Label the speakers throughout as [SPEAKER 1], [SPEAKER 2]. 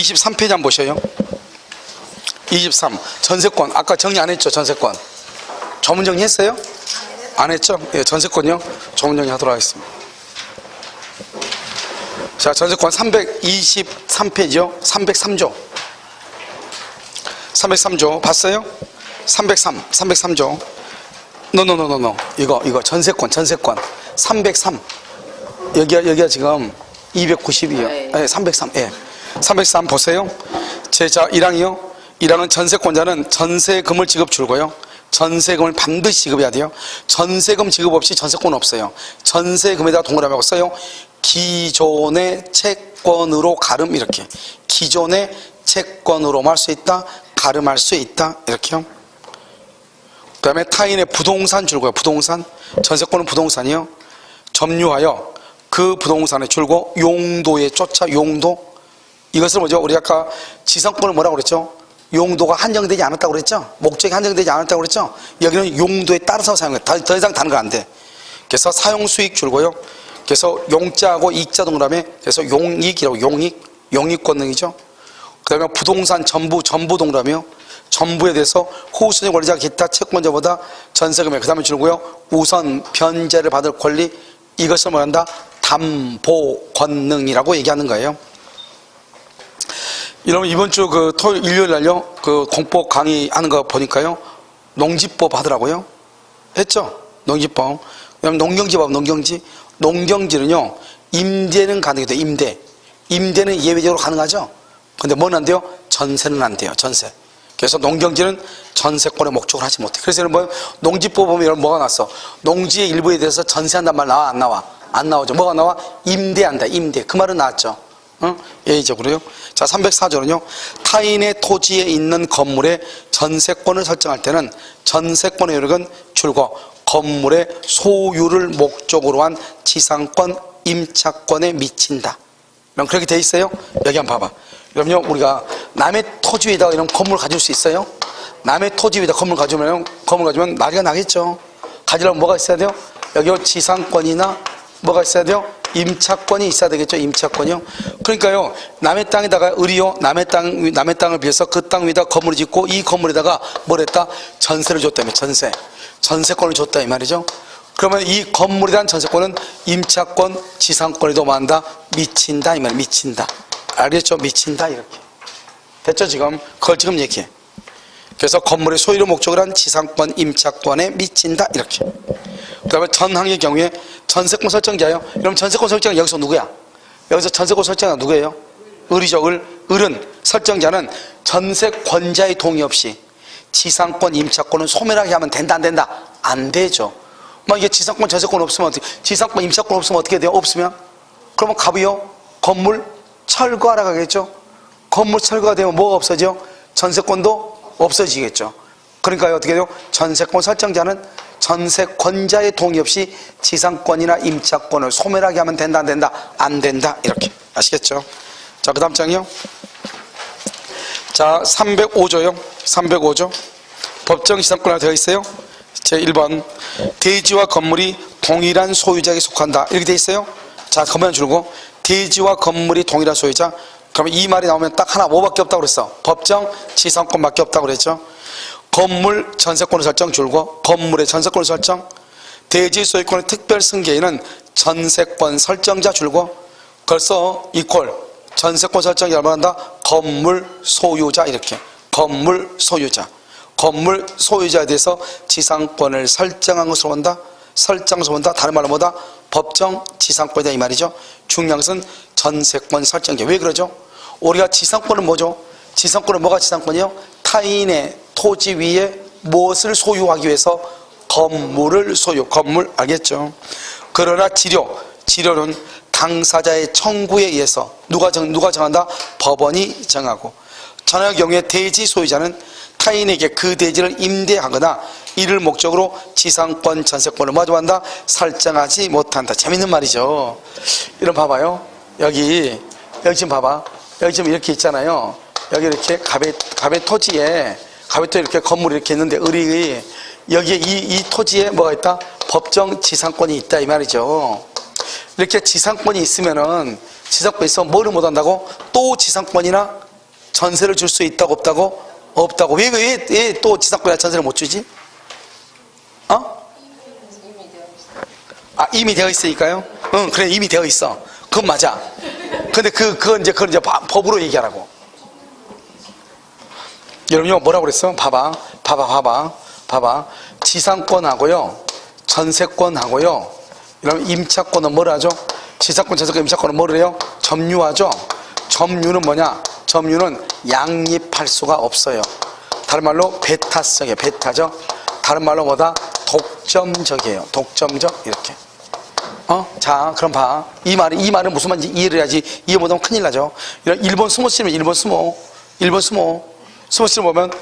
[SPEAKER 1] 23페이지 한번 보셔요. 23 전세권 아까 정리 안 했죠? 전세권 조문 정리했어요? 안 했죠? 예, 전세권요 조문 정리 하도록 하겠습니다. 자, 전세권 323페이지요 303조 303조 봤어요? 303조 노 이거 전세권 303 여기가 지금 290이에요. 네, 303 예. 303 보세요. 자 1항이요 1항은 전세권자는 전세금을 지급 줄고요 전세금을 반드시 지급해야 돼요. 전세금 지급 없이 전세권 없어요. 전세금에다 동그라미 하고 써요. 기존의 채권으로 가름 이렇게 기존의 채권으로 할 수 있다 가름할 수 있다 이렇게요. 그 다음에 타인의 부동산 줄고요. 부동산 전세권은 부동산이요. 점유하여 그 부동산에 줄고 용도에 쫓아 용도 이것을 뭐죠? 우리 아까 지상권을 뭐라고 그랬죠? 용도가 한정되지 않았다고 그랬죠? 목적이 한정되지 않았다고 그랬죠? 여기는 용도에 따라서 사용해. 더 이상 다른 거 안 돼. 그래서 사용수익 줄고요. 그래서 용자하고 이익자 동그라미 그래서 용익이라고 용익권 등이죠. 그 다음에 부동산 전부 동그라미요. 전부에 대해서 후순위 권리자 기타 채권자보다 전세금액 그 다음에 줄고요. 우선 변제를 받을 권리 이것을 뭐한다? 담보 권능이라고 얘기하는 거예요. 여러분 이번 주 그 토요일 일요일 날요 그 공법 강의하는 거 보니까요 농지법 하더라고요. 했죠? 농지법. 그다음 농경지 법 농경지는요 임대는 가능해요. 임대는 예외적으로 가능하죠. 근데 뭐는 안 돼요? 전세는 안 돼요. 전세. 그래서 농경지는 전세권의 목적을 하지 못해. 그래서 뭐 농지법 보면 여러분 뭐가 났어? 농지의 일부에 대해서 전세한단 말 나와 안 나와? 안 나오죠. 뭐가 나와? 임대한다. 임대. 그 말은 나왔죠. 응? 예의적으로요. 자 304조는요 타인의 토지에 있는 건물의 전세권을 설정할 때는 전세권의 효력은 줄고 건물의 소유를 목적으로 한 지상권 임차권에 미친다. 그럼 그렇게 돼 있어요? 여기 한번 봐봐. 그럼요 우리가 남의 토지 위에다가 이런 건물 가질 수 있어요? 남의 토지 위에다 건물 가지면 난리가 나겠죠. 가지려면 뭐가 있어야 돼요? 여기 지상권이나 뭐가 있어야 돼요? 임차권이 있어야 되겠죠. 임차권이요. 그러니까요 남의 땅에다가 남의 땅을 비해서 그 땅 위에다 건물을 짓고 이 건물에다가 뭘 했다? 전세를 줬다며. 전세권을 줬다 이 말이죠. 그러면 이 건물에 대한 전세권은 임차권 지상권에도 뭐한다? 미친다 이 말. 미친다. 알겠죠? 미친다 이렇게 됐죠? 지금 그걸 지금 얘기해. 그래서 건물의 소유를 목적으로 한 지상권 임차권에 미친다 이렇게. 그 다음에 전항의 경우에 전세권 설정자예요. 그럼 전세권 설정자 여기서 누구야? 여기서 전세권 설정자 누구예요? 을이죠. 을은 설정자는 전세권자의 동의 없이 지상권 임차권은 소멸하게 하면 된다 안 된다? 안 되죠. 막 이게 지상권 전세권 없으면 어떻게? 지상권 임차권 없으면 어떻게 돼요? 없으면? 그러면 갑이요 건물 철거하러 가겠죠. 건물 철거가 되면 뭐가 없어져? 전세권도 없어지겠죠. 그러니까 어떻게 돼요? 전세권 설정자는 전세권자의 동의 없이 지상권이나 임차권을 소멸하게 하면 된다 안 된다? 안 된다 이렇게 아시겠죠? 자 그 다음 장이요. 자 305조요 305조 법정 지상권이라고 되어 있어요. 제 1번 대지와 건물이 동일한 소유자에게 속한다 이렇게 되어 있어요. 자 건물 줄고 대지와 건물이 동일한 소유자 그러면 이 말이 나오면 딱 하나 뭐밖에 없다고 그랬어? 법정 지상권밖에 없다고 그랬죠. 건물 전세권을 설정 줄고 건물의 전세권을 설정 대지 소유권의 특별 승계인은 전세권 설정자 줄고 벌써 이퀄 전세권 설정이 얼마나 한다? 건물 소유자 이렇게 건물 소유자에 대해서 지상권을 설정한 것으로 본다. 설정해서 본다. 다른 말로 뭐다? 법정 지상권이다 이 말이죠. 중요한 것은 전세권 설정자. 왜 그러죠? 우리가 지상권은 뭐죠? 지상권은 뭐가 지상권이요? 타인의 토지 위에 무엇을 소유하기 위해서 건물을 건물 알겠죠? 그러나 지료는 당사자의 청구에 의해서 누가 정한다? 법원이 정하고 전의 경우에 대지 소유자는 타인에게 그 대지를 임대하거나 이를 목적으로 지상권 전세권을 마주한다 설정하지 못한다. 재밌는 말이죠. 이런 봐봐요. 여기 지금 봐봐. 여기 지금 이렇게 있잖아요. 여기 이렇게 갑의 토지에 이렇게 건물이 이렇게 있는데 여기에 이 토지에 뭐가 있다? 법정 지상권이 있다 이 말이죠. 이렇게 지상권이 있으면은 지상권이 있으면 뭐를 못한다고? 또 지상권이나 전세를 줄 수 있다고 없다고? 없다고. 왜 또 지상권이나 전세를 못 주지? 이미 되어 있으니까요? 응, 그래, 이미 되어 있어. 그건 맞아. 근데 그건 이제 법으로 얘기하라고. 여러분요, 뭐라고 그랬어? 봐봐. 지상권하고요, 전세권하고요, 여러분, 임차권은 뭐라 하죠? 지상권, 전세권, 임차권은 뭐를 해요? 점유하죠? 점유는 뭐냐? 점유는 양립할 수가 없어요. 다른 말로 배타성이에요. 배타죠? 다른 말로 뭐다? 독점적이에요. 독점적, 이렇게. 자, 그럼 봐. 이 말은 무슨 말인지 이해를 해야지. 이해 못하면 큰일 나죠. 일본 스모 씨는 일본 스모 씨를 보면,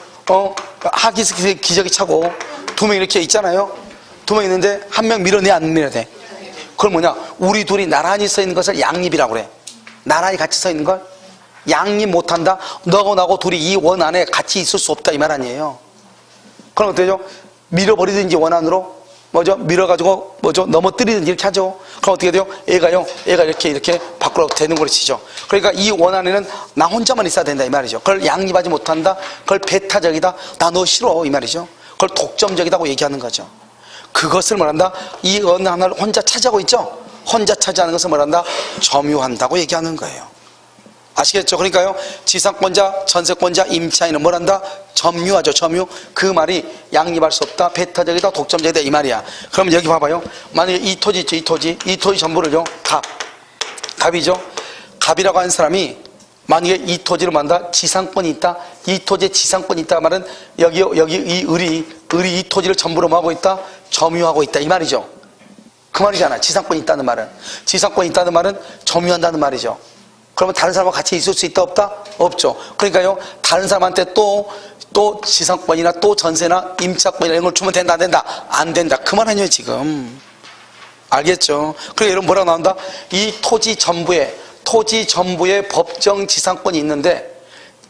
[SPEAKER 1] 하기스 기저귀 차고, 두 명 이렇게 있잖아요. 두 명 있는데, 한 명 밀어내, 안 밀어내? 그건 뭐냐? 우리 둘이 나란히 서 있는 것을 양립이라고 그래. 나란히 같이 서 있는 걸 양립 못한다? 너하고 나하고 둘이 이 원 안에 같이 있을 수 없다, 이 말 아니에요. 그럼 어떻게 되죠? 밀어버리든지 원 안으로, 밀어가지고, 넘어뜨리든지 이렇게 하죠. 그럼 어떻게 돼요? 애가 이렇게 밖으로 되는 거로 치죠. 그러니까 이 원 안에는 나 혼자만 있어야 된다, 이 말이죠. 그걸 양립하지 못한다? 그걸 배타적이다? 나 너 싫어, 이 말이죠. 그걸 독점적이다고 얘기하는 거죠. 그것을 말한다? 이 어느 하나를 혼자 차지하고 있죠? 혼자 차지하는 것을 말한다? 점유한다고 얘기하는 거예요. 아시겠죠? 그러니까요, 지상권자, 전세권자, 임차인은 뭘 한다? 점유하죠, 점유. 그 말이 양립할 수 없다, 배타적이다, 독점적이다, 이 말이야. 그러면 여기 봐봐요. 만약에 이 토지 있죠, 이 토지 전부를요, 갑이죠. 갑이라고 하는 사람이 만약에 이 토지를 만다, 지상권이 있다, 이 토지에 지상권이 있다 말은 여기 이 을이 이 토지를 전부로 뭐 하고 있다? 점유하고 있다, 이 말이죠. 그 말이잖아. 지상권이 있다는 말은. 지상권이 있다는 말은 점유한다는 말이죠. 그러면 다른 사람과 같이 있을 수 있다, 없다? 없죠. 그러니까요, 다른 사람한테 또 지상권이나 또 전세나 임차권이나 이런 걸 주면 된다, 안 된다? 안 된다. 그 말 아니에요, 지금. 알겠죠? 그리고 여러분 뭐라고 나온다? 이 토지 전부에 법정 지상권이 있는데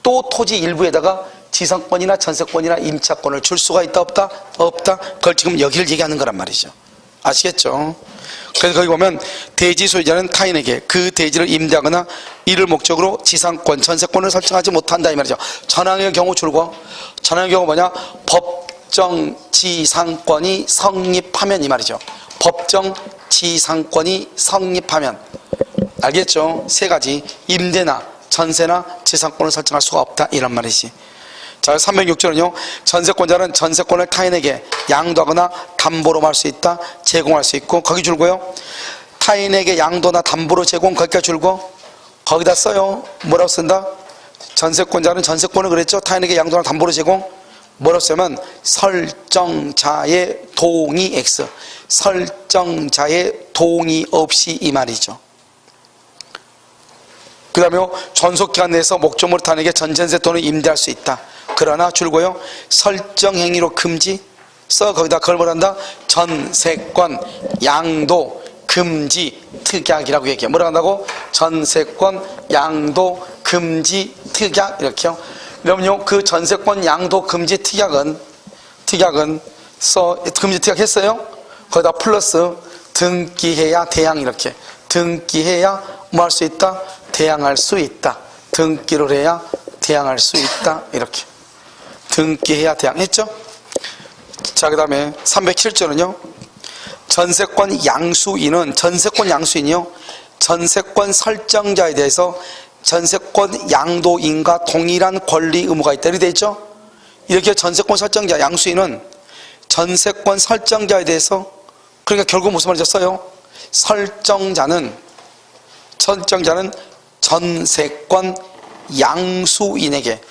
[SPEAKER 1] 또 토지 일부에다가 지상권이나 전세권이나 임차권을 줄 수가 있다, 없다? 없다. 그걸 지금 여기를 얘기하는 거란 말이죠. 아시겠죠? 그래서 거기 보면 대지 소유자는 타인에게 그 대지를 임대하거나 이를 목적으로 지상권, 전세권을 설정하지 못한다, 이 말이죠. 전항의 경우 줄고, 전항의 경우 뭐냐? 법정 지상권이 성립하면, 이 말이죠. 법정 지상권이 성립하면. 알겠죠? 세 가지. 임대나 전세나 지상권을 설정할 수가 없다, 이런 말이지. 자, 306조는요, 전세권자는 전세권을 타인에게 양도하거나 담보로 할 수 있다, 제공할 수 있고, 거기 줄고요, 타인에게 양도나 담보로 제공, 거기까지 줄고, 거기다 써요. 뭐라고 쓴다? 전세권자는 전세권을 그랬죠? 타인에게 양도나 담보로 제공, 뭐라고 쓰면 설정자의 동의 X, 설정자의 동의 없이, 이 말이죠. 그 다음에 존속기간 내에서 목적물을 타인에게 전전세 또는 임대할 수 있다. 그러나 줄고요, 설정행위로 금지, 거기다 그걸 뭐란다? 전세권, 양도, 금지, 특약이라고 얘기해요. 뭐라고 한다고? 전세권, 양도, 금지, 특약, 이렇게요. 그러면요, 그 전세권, 양도, 금지, 특약은 금지 특약 했어요? 거기다 플러스 등기해야 대항, 이렇게. 등기해야 뭐 할 수 있다? 대항할 수 있다. 등기를 해야 대항할 수 있다, 이렇게. 등기해야 대항했죠? 자, 그 다음에 307조는요, 전세권 양수인이요, 전세권 설정자에 대해서 전세권 양도인과 동일한 권리 의무가 있다, 이렇게 되어 있죠? 이렇게 전세권 설정자 양수인은 전세권 설정자에 대해서, 그러니까 결국 무슨 말이죠? 써요? 설정자는 전세권 양수인에게,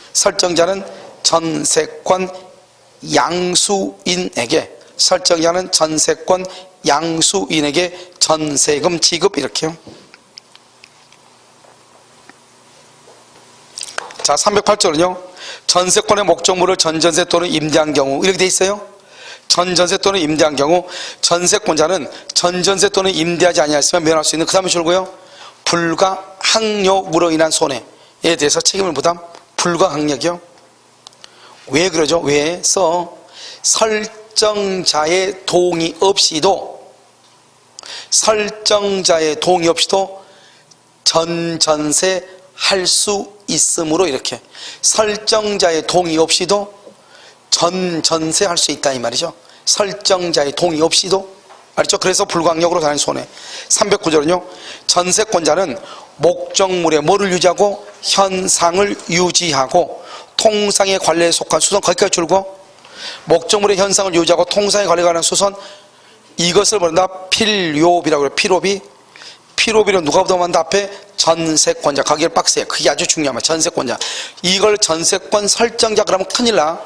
[SPEAKER 1] 전세권 양수인에게 전세금 지급, 이렇게요. 자, 308조는요, 전세권의 목적물을 전전세 또는 임대한 경우, 이렇게 돼 있어요. 전전세 또는 임대한 경우 전세권자는 전전세 또는 임대하지 아니하였으면 면할 수 있는, 그 다음에 줄고요, 불가항력으로 인한 손해에 대해서 책임을 부담. 불가항력이요. 왜 그러죠? 왜? 설정자의 동의 없이도 전전세 할 수 있으므로 이렇게 설정자의 동의 없이도 전세할 수 있다 이 말이죠. 설정자의 동의 없이도 알죠? 그래서 불광역으로 다니는 손해. 309조는요. 전세권자는 목적물에 뭐를 유지하고 현상을 유지하고 통상의 관리에 속한 수선 거기까지 줄고 목적물의 현상을 유지하고 통상의 관리에 관한 수선 이것을 뭐란다? 필요비라고 그래요. 필요비는 누가 부담한다? 앞에 전세권자 가격을 빡세. 그게 아주 중요합니다. 전세권자. 이걸 전세권 설정자 그러면 큰일 나.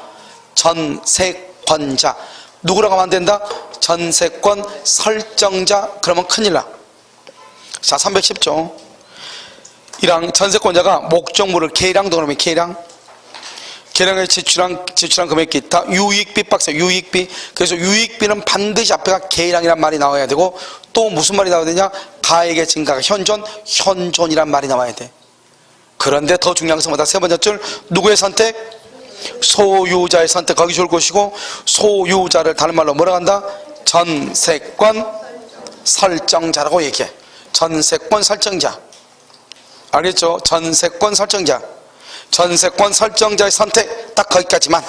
[SPEAKER 1] 전세권자. 누구라고 하면 안 된다? 전세권 설정자 그러면 큰일 나. 자 310조 1항 전세권자가 목적물을 계량도 그러면 계량에 지출한 금액이 있다. 유익비 빡세. 유익비. 그래서 유익비는 반드시 앞에가 계량이란 말이 나와야 되고 또 무슨 말이 나와야 되냐? 가액의 증가가 현존이란 말이 나와야 돼. 그런데 더 중요한 것은 뭐다? 세 번째 줄 누구의 선택? 소유자의 선택. 거기 줄 것이고 소유자를 다른 말로 뭐라고 한다? 전세권 설정자라고 얘기해. 전세권 설정자. 알겠죠? 전세권 설정자. 전세권 설정자의 선택 딱 거기까지만.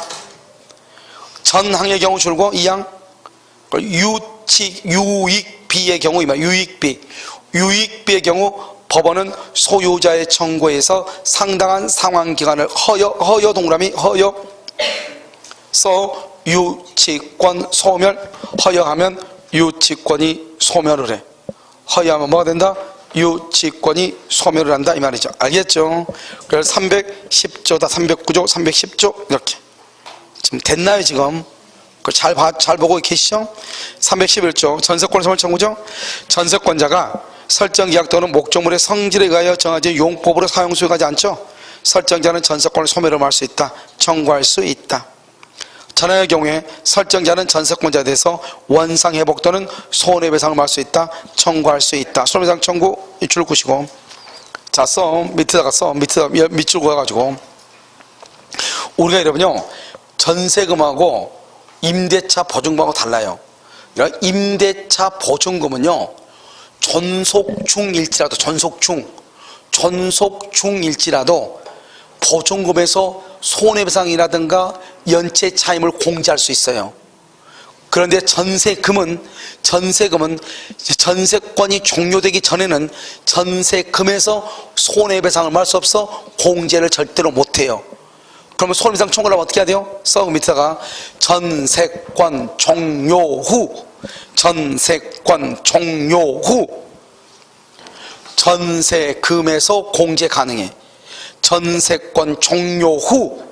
[SPEAKER 1] 전항의 경우 줄고 2항 유익비의 경우 이만 유익비의 경우 법원은 소유자의 청구에서 상당한 상환기간을 허여 동그라미 허여서 유치권 소멸. 허여하면 유치권이 소멸을 해. 허여하면 뭐가 된다? 유치권이 소멸을 한다 이 말이죠. 알겠죠? 그래서 310조다 309조 310조 이렇게 지금 됐나요 지금? 잘 보고 계시죠? 311조 전세권 소멸 청구죠. 전세권자가 설정계약 또는 목적물의 성질에 의하여 정해진 용법으로 사용 수용하지 않죠. 설정자는 전세권을 소멸을 할 수 있다. 청구할 수 있다. 전화의 경우에 설정자는 전세권자에 대해서 원상회복 또는 손해배상을 할 수 있다. 청구할 수 있다. 손해배상 청구 줄 것이고 자 밑에다가 밑줄 그어가지고 우리가 여러분요 전세금하고 임대차 보증금하고 달라요. 임대차 보증금은요 전속중일지라도 보증금에서 손해배상이라든가 연체 차임을 공제할 수 있어요. 그런데 전세금은 전세권이 종료되기 전에는 전세금에서 손해배상을 할 수 없어 공제를 절대로 못해요. 그러면 손해배상 청구를 하면 어떻게 해야 돼요? 밑에다가 전세권 종료 후 전세금에서 공제 가능해. 전세권 종료 후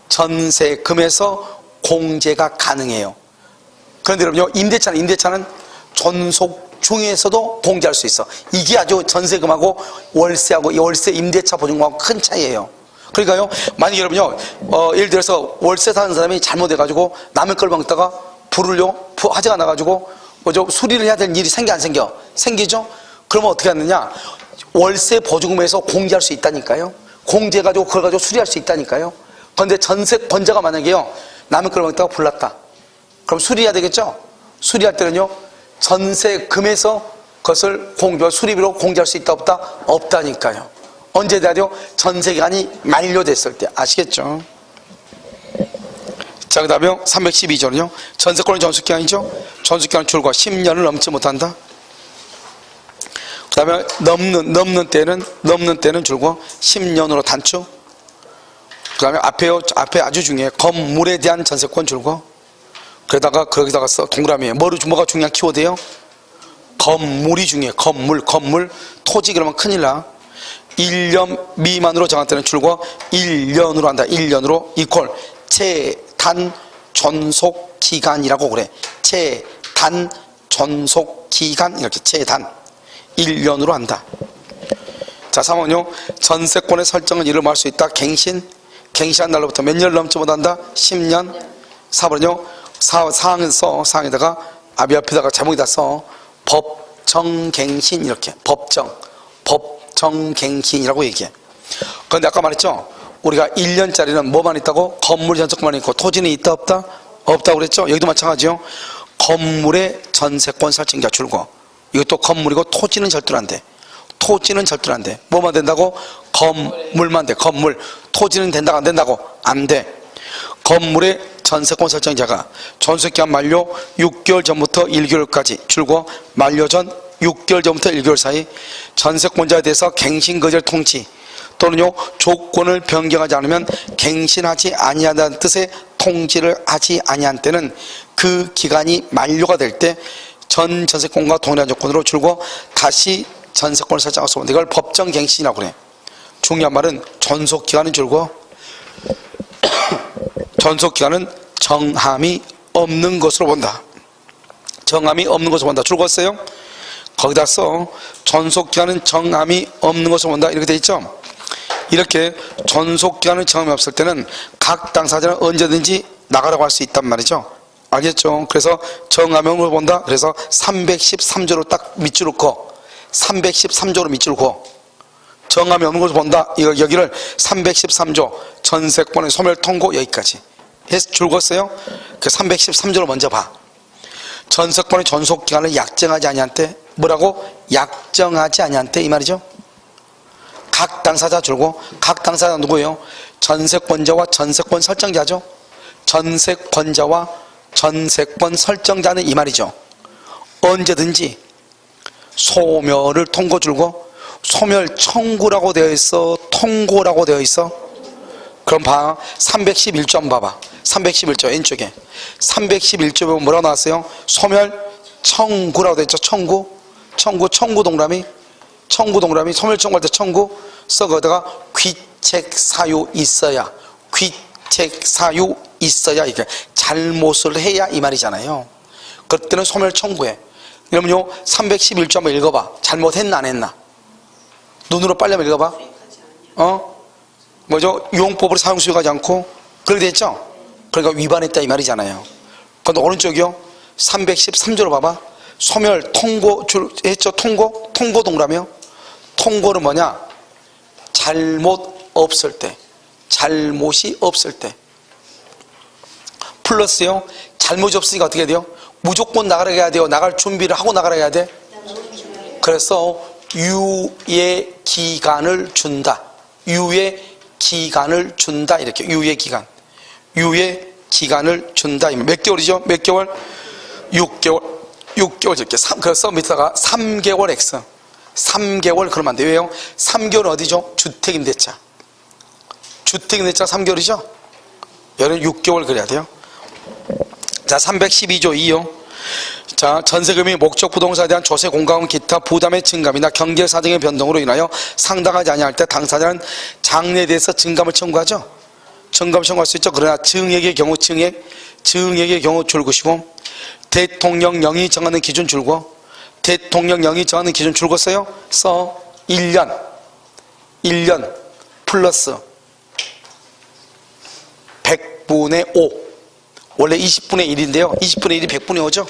[SPEAKER 1] 전세금에서 공제가 가능해요. 그런데 여러분요 임대차는 전속 중에서도 공제할 수 있어. 이게 아주 전세금하고 월세 임대차 보증금하고 큰 차이예요. 그러니까요 만약에 여러분요 예를 들어서 월세 사는 사람이 잘못해가지고 남의 걸 먹다가 화재가 나가지고 수리를 해야 될 일이 생겨 안 생겨? 생기죠? 그러면 어떻게 하느냐? 월세 보증금에서 공제할 수 있다니까요. 공제해가지고 그걸 가지고 수리할 수 있다니까요. 그런데 전세권자가 만약에요 남의 걸 먹다가 불났다. 그럼 수리해야 되겠죠? 수리할 때는요 전세금에서 그것을 수리비로 공제할 수 있다 없다? 없다니까요. 언제 돼야 돼요? 전세기간이 만료됐을 때. 아시겠죠? 자, 그 다음에 312조는요 전세권의 전속기간이죠. 전속기간 줄과 10년을 넘지 못한다. 그 다음에 넘는 때는 줄고 10년으로 단축. 그 다음에 앞에 아주 중요해. 건물에 대한 전세권 줄고 거기다가 동그라미에 뭐가 중요한 키워드예요? 건물이 중요해. 건물 토지 그러면 큰일 나. 1년 미만으로 정할 때는 줄고 1년으로 한다. 1년으로 이퀄 최단 존속기간이라고 그래. 최단 존속기간 이렇게 최단 1년으로 한다. 자 3번요 전세권의 설정은 이를 할 수 있다. 갱신한 날로부터 몇 년을 넘지 못한다. 10년. 4번요 사항에다가 앞에다가 제목에다 써 법정갱신 이렇게 법정갱신이라고 얘기해. 그런데 아까 말했죠 우리가 1년짜리는 뭐만 있다고? 건물 전세권만 있고 토지는 있다 없다? 없다고 그랬죠. 여기도 마찬가지요. 건물의 전세권 설정자 줄고 이것도 건물이고 토지는 절대로 안 돼. 토지는 절대로 안 돼. 뭐만 된다고? 건물만 돼. 건물. 토지는 된다고 안 된다고? 안 돼. 건물의 전세권 설정자가 전세기간 만료 6개월 전부터 1개월까지 줄고 만료 전 6개월 전부터 1개월 사이 전세권자에 대해서 갱신거절 통지 또는요 조건을 변경하지 않으면 갱신하지 아니한다는 뜻의 통지를 하지 아니한 때는 그 기간이 만료가 될 때 전 전세권과 동일한 조건으로 줄고 다시 전세권을 설정할 수 없는데 이걸 법정갱신이라고 그래. 중요한 말은 존속기간은 줄고 존속기간은 정함이 없는 것으로 본다. 정함이 없는 것으로 본다. 줄었어요? 거기다 써. 존속기간은 정함이 없는 것으로 본다. 이렇게 돼 있죠? 이렇게 존속기간은 정함이 없을 때는 각 당사자는 언제든지 나가라고 할 수 있단 말이죠. 알겠죠? 그래서 정함이 없는 것으로 본다. 그래서 313조로 딱 밑줄을 그어. 313조로 밑줄을 그어. 정함이 없는 것으로 본다. 여기를 313조 전세권의 소멸 통고 여기까지 해서 줄었어요. 그 313조로 먼저 봐. 전세권의 존속기간을 약정하지 아니한 때 뭐라고? 약정하지 아니한 때 이 말이죠. 각 당사자 줄고 각 당사자 누구예요? 전세권자와 전세권 설정자죠. 전세권자와 전세권 설정자는 이 말이죠. 언제든지 소멸을 통고 줄고 소멸 청구라고 되어 있어? 통고라고 되어 있어? 그럼 봐. 311조 한번 봐봐. 311조 왼쪽에 311조 보면 뭐라고 나왔어요? 소멸 청구라고 되어 있죠. 청구 동그라미 소멸 청구할 때 청구 써. 거기다가 귀책 사유 있어야 귀책 사유 있어야 이게 잘못을 해야 이 말이잖아요. 그때는 소멸 청구해. 그러면요 311조 한번 읽어봐. 잘못했나 안 했나? 눈으로 빨리 한번 읽어봐. 뭐죠? 유용법으로 사용 수용하지 않고 그렇게 됐죠? 그러니까 위반했다 이 말이잖아요. 근데 오른쪽이요 313조로 봐봐. 소멸 통고 했죠? 통고 동그라미요. 통고는 뭐냐? 잘못 없을 때, 잘못이 없을 때. 플러스요 잘못이 없으니까 어떻게 돼요? 무조건 나가라 해야 돼요? 나갈 준비를 하고 나가라 해야 돼? 그래서 유예 기간을 준다. 유예 기간을 준다. 이렇게 유예 기간을 준다. 몇 개월이죠? 몇 개월? 6개월 이렇게. 그래서 밑에다가 3개월 X 3개월 그러면 안 돼요. 왜요? 3개월은 어디죠? 주택임대차 3개월이죠? 여기는 6개월 그래야 돼요. 자 312조 2요. 자 전세금이 목적 부동산에 대한 조세 공과금 기타 부담의 증감이나 경제 사정의 변동으로 인하여 상당하지 아니할 때 당사자는 장래에 대해서 증감을 청구하죠. 증감을 청구할 수 있죠. 그러나 증액의 경우 증액의 경우 줄것이고 대통령령이 정하는 기준 줄고 대통령령이 정하는 기준 줄었어요. 써 1년 플러스 100분의 5 원래 20분의 1인데요 20분의 1이 100분의 5죠.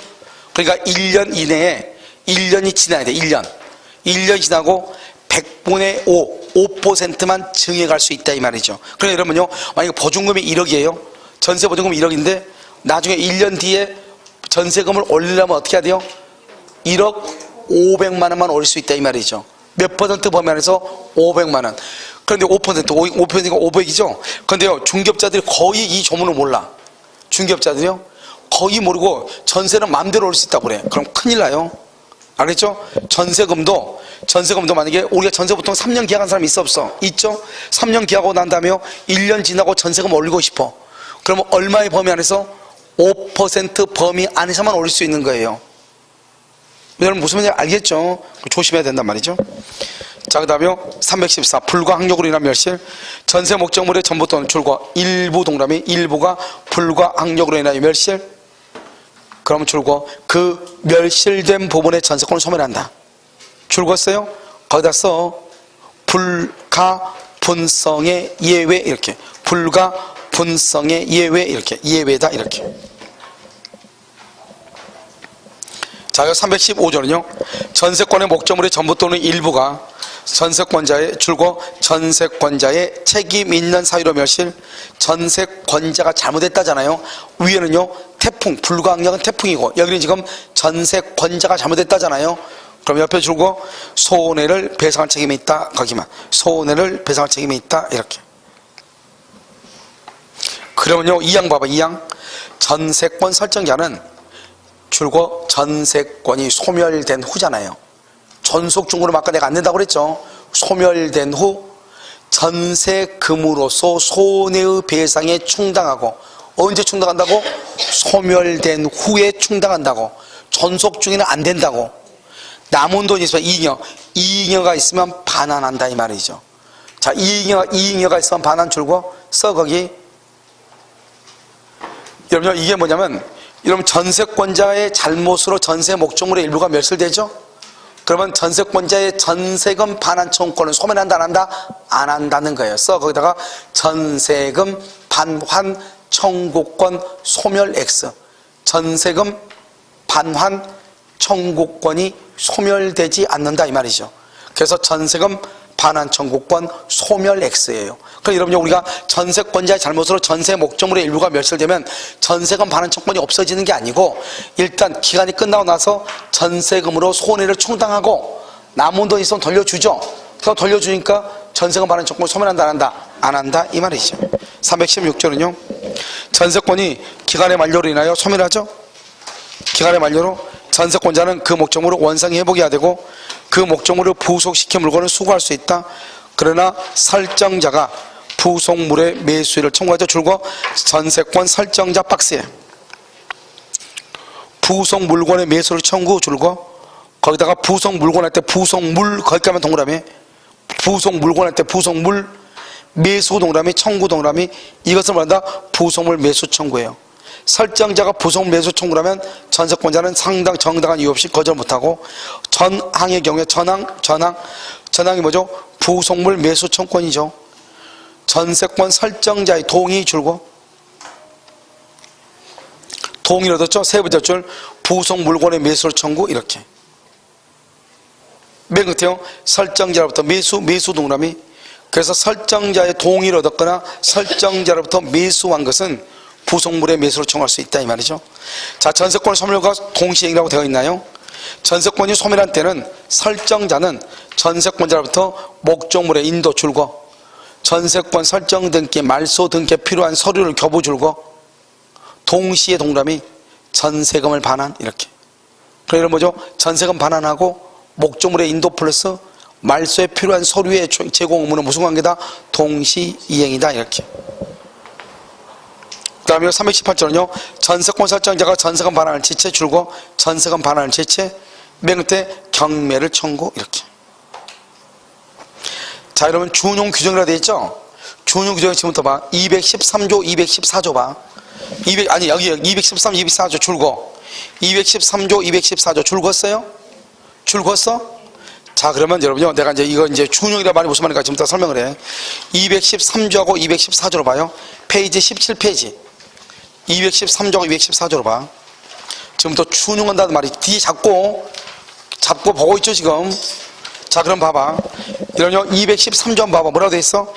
[SPEAKER 1] 그러니까 1년 이내에 1년이 지나야 돼. 1년 지나고 100분의 5%만 증액할 수 있다 이 말이죠. 그러니까 여러분요 만약에 보증금이 1억이에요 전세 보증금이 1억인데 나중에 1년 뒤에 전세금을 올리려면 어떻게 해야 돼요? 1억 500만 원만 올릴 수 있다 이 말이죠. 몇 퍼센트 범위 안에서 500만 원. 그런데 5%가 500이죠. 그런데요 중개업자들이 거의 이 조문을 몰라. 중개업자들이요 거의 모르고 전세는 마음대로 올릴 수 있다고 그래. 그럼 큰일 나요. 알겠죠? 전세금도 만약에 우리가 전세 보통 3년 계약한 사람이 있어 없어? 있죠? 3년 계약하고 난 다음에요 1년 지나고 전세금 올리고 싶어. 그러면 얼마의 범위 안에서? 5% 범위 안에서만 올릴 수 있는 거예요. 여러분 무슨 말인지 알겠죠? 조심해야 된단 말이죠. 자, 그 다음에 314 불가항력으로 인한 멸실. 전세 목적물의 전부 또는 줄과 일부 동그라미 일부가 불가항력으로 인하여 멸실. 그러면 줄고 그 멸실된 부분의 전세권을 소멸한다. 줄었어요? 거기다 써 불가분성의 예외 이렇게 불가분성의 예외 이렇게 예외다 이렇게. 자, 315조는요 전세권의 목적물의 전부 또는 일부가 전세권자의 줄고 전세권자의 책임 있는 사유로 멸실. 전세권자가 잘못했다잖아요. 위에는요 태풍 불가항력은 태풍이고 여기는 지금 전세권자가 잘못했다잖아요. 그럼 옆에 줄고 손해를 배상할 책임이 있다. 거기만 손해를 배상할 책임이 있다. 이렇게. 그러면요 2항 봐봐. 2항 전세권 설정자는 줄고 전세권이 소멸된 후잖아요. 존속중고로 아까 내가 안 된다고 그랬죠. 소멸된 후 전세금으로서 손해의 배상에 충당하고. 언제 충당한다고? 소멸된 후에 충당한다고. 존속 중에는 안 된다고. 남은 돈이 있으면 이잉여가 있으면 반환한다 이 말이죠. 자, 이잉여가 있으면 반환 줄고 써 거기. 여러분 이게 뭐냐면 여러분 전세권자의 잘못으로 전세 목적물의 일부가 멸실되죠. 그러면 전세권자의 전세금 반환 청구권은 소멸한다 안 한다? 안 한다는 거예요. 써 거기다가 전세금 반환 청구권 소멸 X. 전세금 반환 청구권이 소멸되지 않는다 이 말이죠. 그래서 전세금 반환 청구권 소멸 X예요. 그럼 여러분 우리가 전세권자의 잘못으로 전세 목적물의 일부가 멸실되면 전세금 반환 청구권이 없어지는 게 아니고 일단 기간이 끝나고 나서 전세금으로 손해를 충당하고 남은 돈 있으면 돌려주죠. 그래서 돌려주니까 전세금 반환 청구권 소멸한다 안 한다? 안 한다 이 말이죠. 316조는요 전세권이 기간의 만료로 인하여 소멸하죠. 기간의 만료로 전세권자는 그 목적물을 원상히 회복해야 되고 그 목적물을 부속시킨 물건을 수거할 수 있다. 그러나 설정자가 부속물의 매수를 청구하죠. 줄고 전세권 설정자 박스에 부속 물건의 매수를 청구 줄고 거기다가 부속 물건 할 때 부속물 거기까지 하면 동그라미 부속 물건 할 때 부속물 매수 동그라미 청구 동그라미 이것을 말한다 부속물 매수 청구예요. 설정자가 부속 매수 청구라면 전세권자는 정당한 이유 없이 거절 못하고 전항의 경우에 전항이 뭐죠? 부속물 매수 청구권이죠. 전세권 설정자의 동의 줄고 동의를 얻었죠. 세 번째 줄 부속 물건의 매수를 청구 이렇게. 맨 끝에요. 설정자로부터 매수 동그라미. 그래서 설정자의 동의를 얻었거나 설정자로부터 매수한 것은 부속물의 매수를 청구할 수 있다 이 말이죠. 자, 전세권 소멸과 동시행이라고 되어 있나요? 전세권이 소멸한 때는 설정자는 전세권자로부터 목적물의 인도 줄고 전세권 설정 등기, 말소 등기에 필요한 서류를 교부 줄고 동시에 동그라미 전세금을 반환 이렇게. 그러니까 뭐죠? 전세금 반환하고 목적물의 인도 플러스 말소에 필요한 서류의 제공 의무는 무슨 관계다? 동시이행이다 이렇게. 그 다음에 318조는요 전세권 설정자가 전세금 반환을 지체 줄고 전세금 반환을 지체 맨 끝에 경매를 청구 이렇게. 자, 여러분 준용 규정이라 되어 있죠. 준용 규정이 지금부터 봐. 213조 214조 봐. 여기 213 214조 줄고 213조 214조 줄궜어요? 줄궜어? 자, 그러면 여러분요 내가 이거 준용이라 말이 무슨 말인가 지금부터 설명을 해. 213조하고 214조로 봐요. 페이지 17페이지 213조하고 214조로 봐. 지금부터 준용한다는 말이 뒤에 잡고 보고 있죠 지금. 자, 그럼 봐봐. 이런요 213조 한번 봐봐. 뭐라고 돼 있어?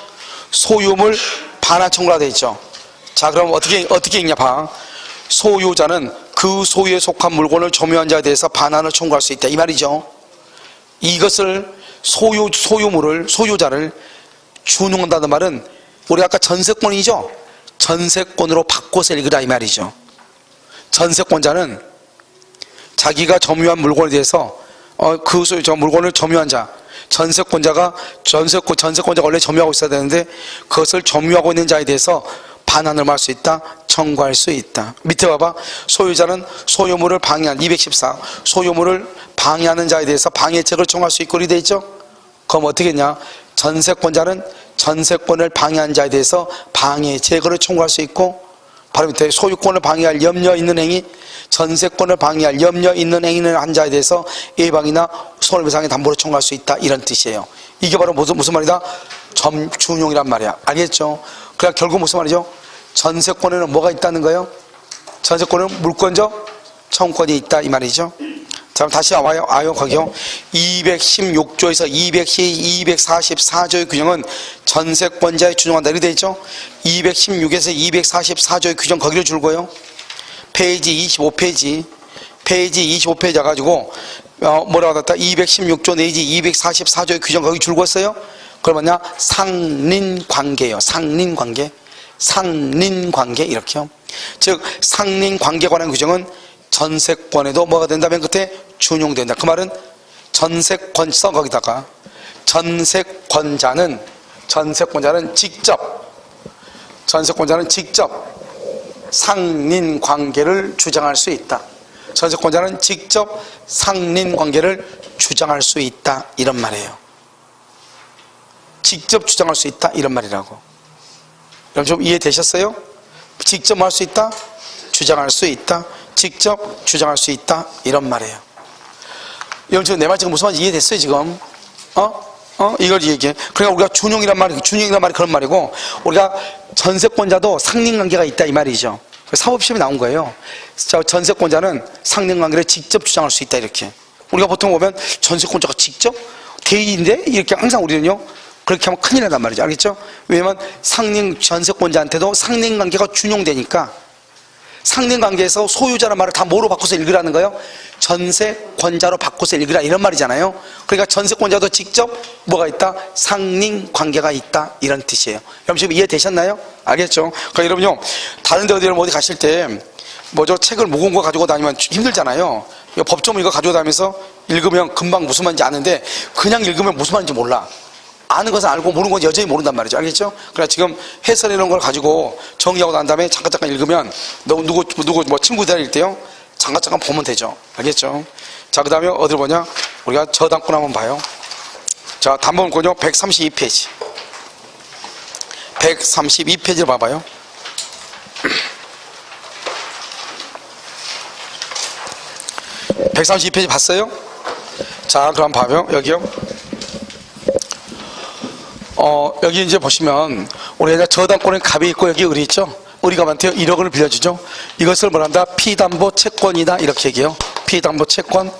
[SPEAKER 1] 소유물 반환 청구가 돼 있죠. 자, 그럼 어떻게 읽냐 봐. 소유자는 그 소유에 속한 물건을 점유한 자에 대해서 반환을 청구할 수 있다 이 말이죠. 이것을 소유자를 준용한다는 말은 우리 아까 전세권이죠. 전세권으로 바꿔서 읽으라 이 말이죠. 전세권자는 자기가 점유한 물건에 대해서 저 물건을 점유한 자 전세권자가 원래 점유하고 있어야 되는데 그것을 점유하고 있는 자에 대해서 반환을 할 수 있다. 청구할 수 있다. 밑에 봐봐. 소유자는 소유물을 방해한 214 소유물을 방해하는 자에 대해서 방해책을 청구할 수 있고 이렇게 돼 있죠. 그럼 어떻게 했냐? 전세권자는 전세권을 방해한 자에 대해서 방해제거를 청구할 수 있고 바로 밑에 소유권을 방해할 염려 있는 행위 전세권을 방해할 염려 있는 행위를 한 자에 대해서 예방이나 손해배상의 담보를 청구할 수 있다 이런 뜻이에요. 이게 바로 무슨 말이다? 준용이란 말이야. 알겠죠? 그러니까 결국 무슨 말이죠? 전세권에는 뭐가 있다는 거예요? 전세권은 물권적 청구권이 있다 이 말이죠. 자, 다시 와요 거기요. 216조에서 244조의 규정은 전세권자에 준용한다 이렇게 되어 있죠. 216에서 244조의 규정 거기를 줄고요. 페이지 25페이지 와가지고 뭐라고 했다? 216조 내지 244조의 규정 거기 줄고 있어요. 그러면 뭐냐? 상린관계예요. 상린관계. 상린관계 이렇게요. 즉 상린관계에 관한 규정은 전세권에도 뭐가 된다면 그때 준용된다. 그 말은 전세권 써 거기다가 전세권자는 직접 상린관계를 주장할 수 있다. 전세권자는 직접 상린관계를 주장할 수 있다 이런 말이에요. 직접 주장할 수 있다 이런 말이라고. 여러분 좀 이해되셨어요? 직접 할 수 있다, 주장할 수 있다, 직접 주장할 수 있다 이런 말이에요. 여러분 지금 내 말 지금 무슨 말인지 이해됐어요 지금? 이걸 얘기해. 그러니까 우리가 준용이란 말이 그런 말이고, 우리가 전세권자도 상린관계가 있다 이 말이죠. 사법시험에 나온 거예요. 전세권자는 상린관계를 직접 주장할 수 있다 이렇게. 우리가 보통 보면 전세권자가 직접 대의인데 이렇게 항상 우리는요 그렇게 하면 큰일 난단 말이죠. 알겠죠? 왜냐면 전세권자한테도 상린관계가 준용되니까. 상린관계에서 소유자란 말을 다 뭐로 바꿔서 읽으라는 거예요? 전세권자로 바꿔서 읽으라 이런 말이잖아요. 그러니까 전세권자도 직접 뭐가 있다? 상린관계가 있다 이런 뜻이에요. 여러분 지금 이해되셨나요? 알겠죠? 그러니까 여러분요 다른 데 어디 가실 때 뭐죠? 책을 무거운 거 가지고 다니면 힘들잖아요. 법조문 이거 가지고 다니면서 읽으면 금방 무슨 말인지 아는데 그냥 읽으면 무슨 말인지 몰라. 아는 것은 알고 모르는 건 여전히 모른단 말이죠. 알겠죠? 그러니까 지금 해설해 놓은 걸 가지고 정리하고 난 다음에 잠깐 읽으면 누구 뭐 친구 다닐 때요 잠깐 보면 되죠. 알겠죠? 자, 그 다음에 어디를 보냐? 우리가 저당권 한번 봐요. 자, 담보권요 132페이지 132페이지를 봐봐요. (132페이지) 봤어요? 자, 그럼 봐요. 여기요. 여기 이제 보시면 우리가 저당권에 갑이 있고 여기 을이 있죠. 을이갑한테 1억을 빌려주죠. 이것을 뭐란다? 피담보 채권이다 이렇게 얘기해요. 피담보 채권.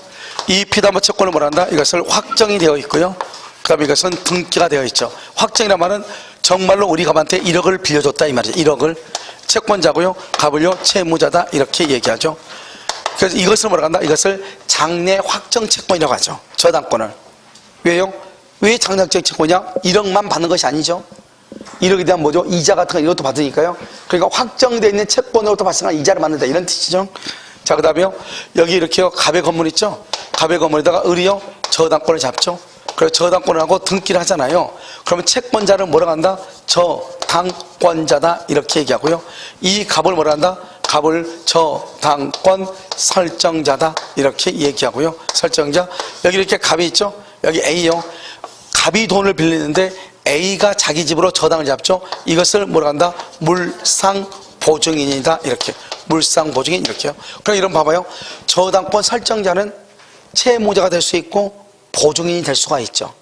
[SPEAKER 1] 이 피담보 채권을 뭐란다? 이것을 확정이 되어 있고요. 그 다음에 이것은 등기가 되어 있죠. 확정이란 말은 정말로 우리 갑한테 1억을 빌려줬다 이 말이죠. 1억을. 채권자고요. 갑을요 채무자다 이렇게 얘기하죠. 그래서 이것을 뭐라고 한다? 이것을 장래 확정 채권이라고 하죠. 저당권을. 왜요? 왜 장래확정 채권이냐? 1억만 받는 것이 아니죠. 1억에 대한 뭐죠? 이자 같은 거 이것도 받으니까요. 그러니까 확정되어 있는 채권으로부터 발생한 이자를 받는다 이런 뜻이죠. 자, 그 다음에요 여기 이렇게요 갑의 건물 있죠. 갑의 건물에다가 을이요 저당권을 잡죠. 그래서 저당권을 하고 등기를 하잖아요. 그러면 채권자를 뭐라고 한다? 저당권자다 이렇게 얘기하고요. 이 갑을 뭐라 한다? 갑을 저당권 설정자다 이렇게 얘기하고요. 설정자. 여기 이렇게 갑이 있죠. 여기 A요. 갑이 돈을 빌리는데 A가 자기 집으로 저당을 잡죠. 이것을 뭐라 한다? 물상보증인이다 이렇게. 물상보증인 이렇게요. 그럼 이런 봐봐요. 저당권 설정자는 채무자가 될 수 있고 보증인이 될 수가 있죠.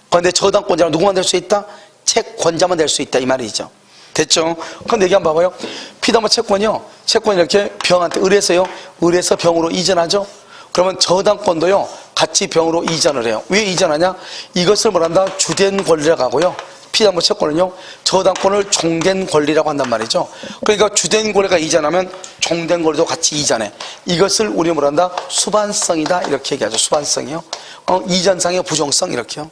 [SPEAKER 1] 그런데 저당권자는 누구만 될 수 있다? 채권자만 될 수 있다 이 말이죠. 됐죠? 그럼 얘기 한번 봐봐요. 피담보 채권이요. 채권이 이렇게 병한테 을에서 병으로 이전하죠. 그러면 저당권도요 같이 병으로 이전을 해요. 왜 이전하냐? 이것을 뭐란다? 주된 권리라고 하고요. 피담보 채권은요 저당권을 종된 권리라고 한단 말이죠. 그러니까 주된 권리가 이전하면 종된 권리도 같이 이전해. 이것을 우리 뭐란다? 수반성이다 이렇게 얘기하죠. 수반성이요. 이전상의 부정성 이렇게요.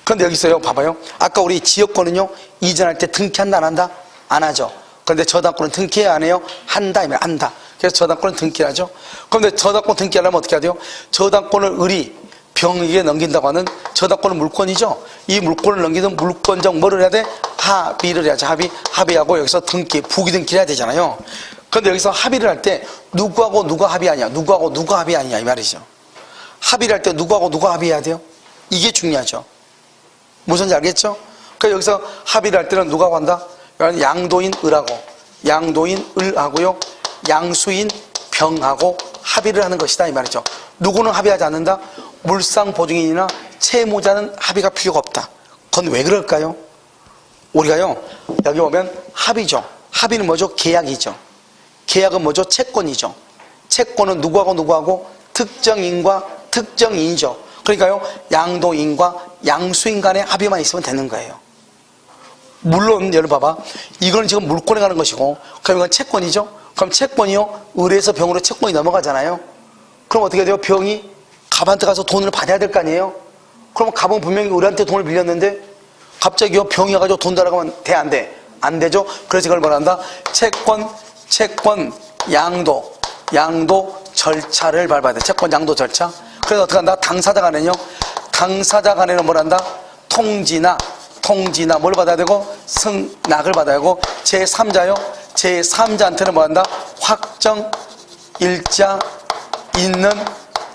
[SPEAKER 1] 그런데 여기서요 봐봐요. 아까 우리 지역권은요 이전할 때 등기한다 안 한다? 안 하죠. 그런데 저당권은 등기해야 안 해요? 한다 이면 한다. 그래서 저당권은 등기를 하죠. 그런데 저당권 등기하려면 어떻게 해야 돼요? 저당권을 을이 병에게 넘긴다고 하는 저당권은 물권이죠. 이 물권을 넘기는 물권적 뭐를 해야 돼? 합의를 해야죠. 합의하고 여기서 등기, 부기등기를 해야 되잖아요. 그런데 여기서 합의를 할 때 누구하고 누가 합의하냐? 누구하고 누가 합의하냐 이 말이죠. 합의를 할 때 누구하고 누가 합의해야 돼요? 이게 중요하죠. 무슨지 알겠죠? 그러니까 여기서 합의를 할 때는 누가 한다? 양도인 을하고 양도인 을하고요 양수인 병하고 합의를 하는 것이다 이 말이죠. 누구는 합의하지 않는다? 물상보증인이나 채무자는 합의가 필요가 없다. 그건 왜 그럴까요? 우리가요 여기 보면 합의죠. 합의는 뭐죠? 계약이죠. 계약은 뭐죠? 채권이죠. 채권은 누구하고 특정인과 특정인이죠. 그러니까요 양도인과 양수인 간의 합의만 있으면 되는 거예요. 물론 여러분 봐봐, 이거는 지금 물권에 가는 것이고 그럼 이건 채권이죠. 그럼 채권이요 을에서 병으로 채권이 넘어가잖아요. 그럼 어떻게 돼요? 병이 갑한테 가서 돈을 받아야 될 거 아니에요? 그러면 갑은 분명히 우리한테 돈을 빌렸는데 갑자기 병이 와가지고 돈 달라고 하면 돼, 안 돼? 안 되죠? 그래서 이걸 말한다. 채권 양도 절차를 밟아야 돼. 채권 양도 절차. 그래서 어떻게 한다? 당사자 간에는 뭘 한다? 통지나 뭘 받아야 되고 승낙을 받아야 되고 제3자한테는 뭐 한다? 확정일자 있는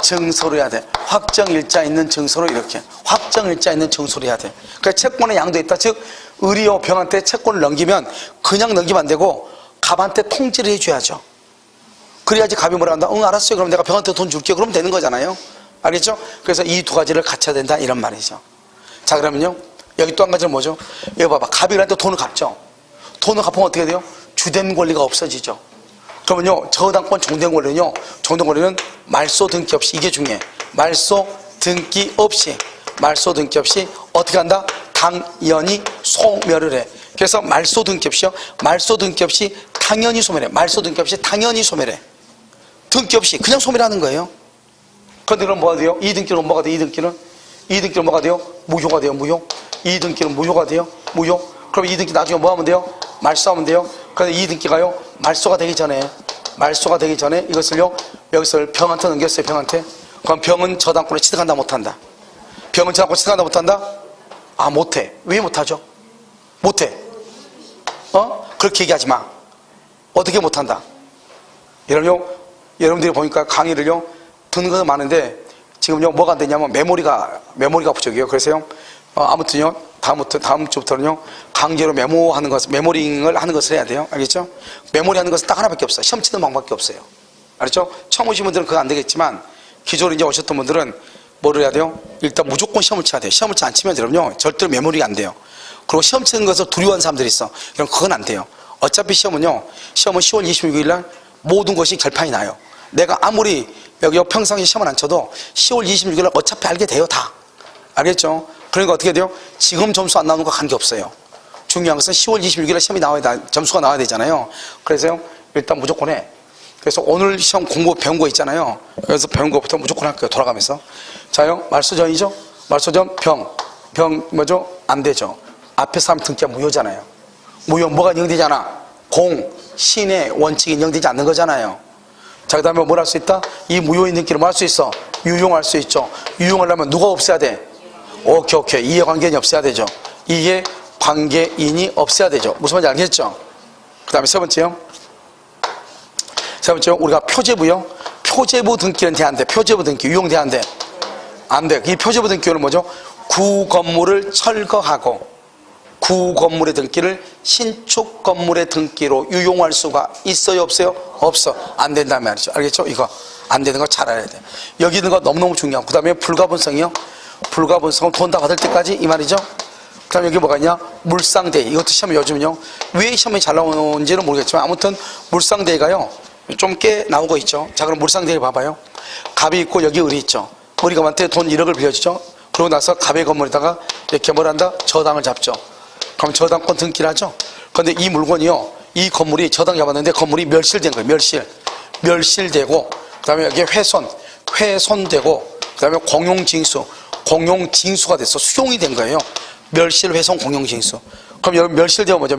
[SPEAKER 1] 증서로 해야 돼. 확정일자 있는 증서로 이렇게 확정일자 있는 증서로 해야 돼. 그러니까 채권의 양도 있다. 즉 의리요 병한테 채권을 넘기면 그냥 넘기면 안 되고 갑한테 통지를 해줘야죠. 그래야지 갑이 뭐라 한다? 응 알았어요. 그럼 내가 병한테 돈 줄게요. 그러면 되는 거잖아요. 알겠죠? 그래서 이 두 가지를 갖춰야 된다 이런 말이죠. 자 그러면요 여기 또 한 가지는 뭐죠? 여기 봐봐. 갑이 우리한테 돈을 갚죠. 돈을 갚으면 어떻게 돼요? 주된 권리가 없어지죠. 그러면요 저당권 종된 권리는 말소 등기 없이, 이게 중요해. 말소 등기 없이 어떻게 한다? 당연히 소멸을 해. 그래서 말소 등기 없이 당연히 소멸해. 등기 없이 그냥 소멸하는 거예요. 그런데 그럼 뭐가 돼요? 이 등기는 뭐가 돼요? 이 등기는 뭐가 돼요? 무효가 돼요. 이 등기는 무효가 돼요. 그럼 이 등기 나중에 뭐 하면 돼요? 말소하면 돼요. 그런데 이 등기가요 말소가 되기 전에 여기서 병한테 넘겼어요. 그럼 병은 저당권을 취득한다 못한다? 병은 저당권 취득한다 못한다? 아 못해. 왜 못하죠? 못해. 그렇게 얘기하지 마. 어떻게 못한다? 여러분들이 보니까 강의를요 듣는 것은 많은데 지금요 뭐가 안 되냐면 메모리가 부족해요. 그래서요 아무튼요 다음 주부터는요 강제로 메모링을 하는 것을 해야 돼요. 알겠죠? 메모리하는 것은 딱 하나밖에 없어요. 시험 치는 방법밖에 없어요. 알았죠? 처음 오신 분들은 그거 안 되겠지만 기존에 이제 오셨던 분들은 뭐를 해야 돼요? 일단 무조건 시험을 쳐야 돼요. 시험을 안 치면 여러분요 절대로 메모리가 안 돼요. 그리고 시험 치는 것을 두려워하는 사람들이 있어. 그럼 그건 안 돼요. 어차피 시험은 10월 26일 날 모든 것이 결판이 나요. 내가 아무리 여기 평상시 시험을 안 쳐도 10월 26일 날 어차피 알게 돼요. 다. 알겠죠? 그러니까 어떻게 돼요? 지금 점수 안 나오는 거 관계없어요. 중요한 것은 10월 26일 날 시험이 점수가 나와야 되잖아요. 그래서요 일단 무조건 해. 그래서 오늘 시험 공부 배운 거 있잖아요. 그래서 배운 거부터 무조건 할게요. 돌아가면서. 자요 말소전이죠. 말소전 병 뭐죠? 안 되죠. 앞에 사람 등기가 무효잖아요. 무효 뭐가 인정되잖아? 신의 원칙이 인정되지 않는 거잖아요. 자, 그 다음에 뭘 할 수 있다? 이 무효인 등기를 뭐 할 수 있어? 유용할 수 있죠. 유용하려면 누가 없애야 돼? 오케이. 이해관계인이 없애야 되죠. 이해관계인이 없애야 되죠. 무슨 말인지 알겠죠? 그 다음에 세 번째요. 우리가 표제부 등기는 돼, 안 돼? 표제부 등기 유용돼, 안 돼? 안 돼. 이 표제부 등기는 뭐죠? 구건물을 철거하고 구건물의 등기를 신축 건물의 등기로 유용할 수가 있어요, 없어요? 없어. 안 된다는 말이죠. 알겠죠? 이거 안 되는 거 잘 알아야 돼. 여기 있는 거 너무너무 중요하고, 그 다음에 불가분성이요. 불가분성은 돈 다 받을 때까지 이 말이죠. 그 다음에 여기 뭐가 있냐? 물상대위. 이것도 시험에 요즘은요 왜 시험이 잘 나오는지는 모르겠지만 아무튼 물상대위가요 좀 꽤 나오고 있죠. 자, 그럼 물상대위 봐봐요. 갑이 있고 여기 을이 있죠. 우리 갑한테 돈 1억을 빌려주죠. 그러고 나서 갑의 건물에다가 이렇게 뭘 한다? 저당을 잡죠. 그럼 저당권 등기를 하죠. 그런데 이 물건이요, 이 건물이 저당 잡았는데 건물이 멸실된 거예요. 멸실되고, 그 다음에 여기 훼손되고, 그 다음에 공용징수가 돼서 수용이 된 거예요. 멸실, 훼손, 공용징수. 그럼 여러분 멸실되고 뭐죠?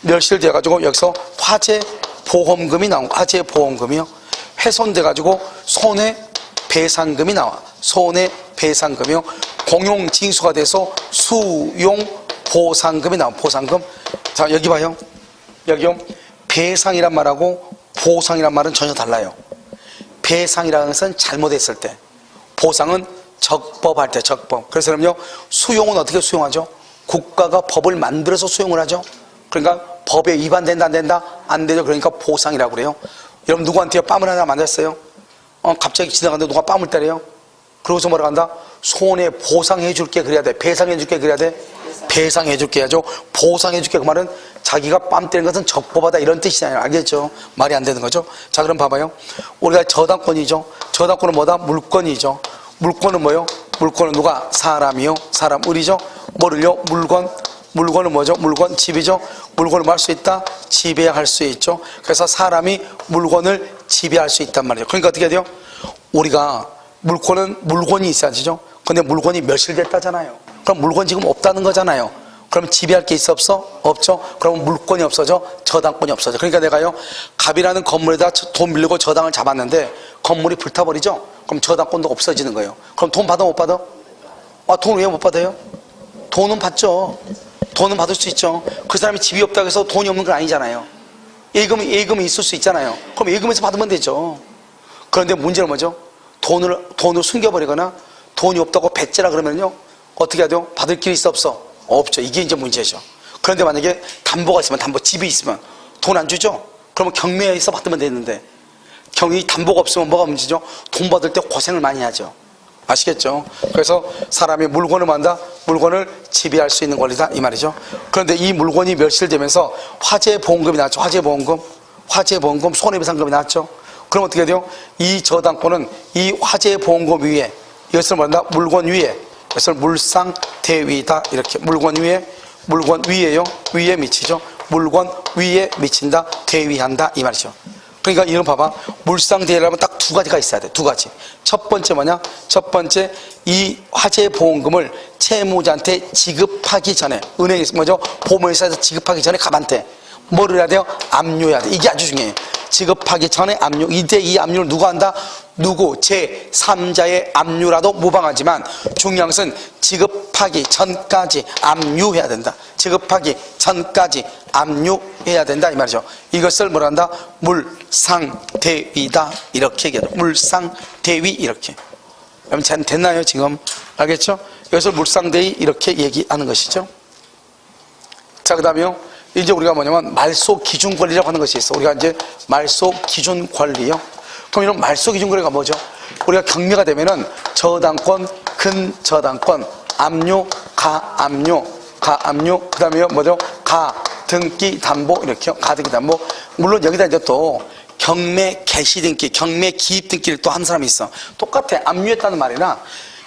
[SPEAKER 1] 멸실돼가지고 여기서 화재보험금이 나온 거. 화재보험금이요. 훼손돼가지고 손해배상금이 나와. 손해배상금이요. 공용징수가 돼서 수용보상금이 나와. 보상금. 자, 여기 봐요. 여기요. 배상이란 말하고 보상이란 말은 전혀 달라요. 배상이라는 것은 잘못했을 때, 보상은 적법할 때, 적법. 그래서 그럼요, 수용은 어떻게 수용하죠? 국가가 법을 만들어서 수용을 하죠. 그러니까 법에 위반된다, 안 된다? 안 되죠. 그러니까 보상이라고 그래요. 여러분 누구한테요? 뺨을 하나 만졌어요? 갑자기 지나가는데 누가 뺨을 때려요? 그러고서 뭐라고 한다? 손해 보상해 줄게 그래야 돼. 배상해 줄게 그래야 돼. 배상해 줄게 해야죠. 보상해 줄게 그 말은 자기가 뺨 때리는 것은 적법하다 이런 뜻이잖아요. 알겠죠? 말이 안 되는 거죠. 자, 그럼 봐봐요. 우리가 저당권이죠. 저당권은 뭐다? 물건이죠. 물건은 뭐요? 물건은 누가? 사람이요. 사람, 을이죠. 뭐를요? 물건은 뭐죠? 물건, 집이죠. 물건을 뭐 할 수 있다? 지배할 수 있죠. 그래서 사람이 물건을 지배할 수 있단 말이에요. 그러니까 어떻게 해야 돼요? 우리가 물건이 있어야죠. 근데 물건이 멸실됐다잖아요. 그럼 물건 지금 없다는 거잖아요. 그럼 지배할 게 있어 없어? 없죠. 그럼 물건이 없어져, 저당권이 없어져. 그러니까 내가요, 갑이라는 건물에다 돈 빌리고 저당을 잡았는데 건물이 불타버리죠. 그럼 저당권도 없어지는 거예요. 그럼 돈 받아 못 받아? 돈 왜 못 받아요? 돈은 받죠. 돈은 받을 수 있죠. 그 사람이 집이 없다고 해서 돈이 없는 건 아니잖아요. 예금이 있을 수 있잖아요. 그럼 예금에서 받으면 되죠. 그런데 문제는 뭐죠? 돈을 숨겨버리거나 돈이 없다고 뱉지라 그러면요, 어떻게 해야 돼요? 받을 길이 있어 없어? 없죠. 이게 이제 문제죠. 그런데 만약에 담보가 있으면, 집이 있으면 돈 안 주죠? 그러면 경매에서 받으면 되는데, 담보가 없으면 뭐가 문제죠? 돈 받을 때 고생을 많이 하죠. 아시겠죠? 그래서 사람이 물건을 만다, 물건을 지배할 수 있는 권리다, 이 말이죠. 그런데 이 물건이 멸실되면서 화재보험금이 나왔죠. 화재보험금, 손해배상금이 나왔죠. 그럼 어떻게 돼요? 이 저당권은 이 화재보험금 위에, 이것을 뭐란다? 물건 위에, 이것을 물상대위다, 이렇게. 물건 위에요. 위에 미치죠. 물건 위에 미친다, 대위한다, 이 말이죠. 그러니까 이런 봐봐. 물상대위라면 딱 두 가지가 있어야 돼. 두 가지. 첫 번째 뭐냐? 첫 번째, 이 화재보험금을 채무자한테 지급하기 전에, 은행에서 뭐죠? 보험회사에서 지급하기 전에 갑한테 뭐를 해야 돼요? 압류해야 돼. 이게 아주 중요해요. 지급하기 전에 압류. 이때 이 압류를 누가 한다? 누구? 제3자의 압류라도 무방하지만 중요한 것은 지급하기 전까지 압류해야 된다. 지급하기 전까지 압류해야 된다, 이 말이죠. 이것을 뭐라 한다? 물상대위다, 이렇게 얘기해요. 물상대위, 이렇게. 그럼 잘 됐나요 지금? 알겠죠? 이것을 물상대위, 이렇게 얘기하는 것이죠. 자, 그 다음에요, 이제 우리가 뭐냐면 말소 기준 권리라고 하는 것이 있어. 우리가 이제 말소 기준 권리요. 그럼 이런 말소 기준 권리가 뭐죠? 우리가 경매가 되면은 저당권, 근저당권, 압류, 가압류, 그 다음에 뭐죠? 가등기 담보, 이렇게요. 가등기 담보. 물론 여기다 이제 또 경매 개시 등기, 경매 기입 등기를 또 한 사람이 있어. 똑같아. 압류했다는 말이나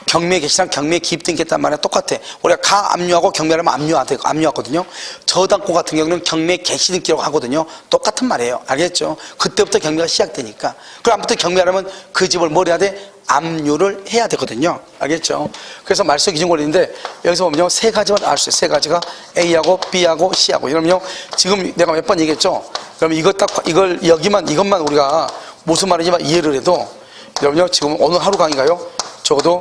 [SPEAKER 1] 경매 개시랑 경매 기입 등기했다는 말이랑 똑같아. 우리가 가압류하고 경매를 하면 압류하거든요. 저당권 같은 경우는 경매 개시 등기라고 하거든요. 똑같은 말이에요. 알겠죠? 그때부터 경매가 시작되니까. 그럼 아무튼 경매하려면 그 집을 뭘 해야 돼? 압류를 해야 되거든요. 알겠죠? 그래서 말소 기준 권리인데, 여기서 보면요, 세 가지만 알 수 있어요. 세 가지가 A하고 B하고 C하고. 이러면요, 지금 내가 몇 번 얘기했죠? 그럼 이것만 우리가 무슨 말인지 이해를 해도, 여러분요, 지금 오늘 하루 강의가요, 적어도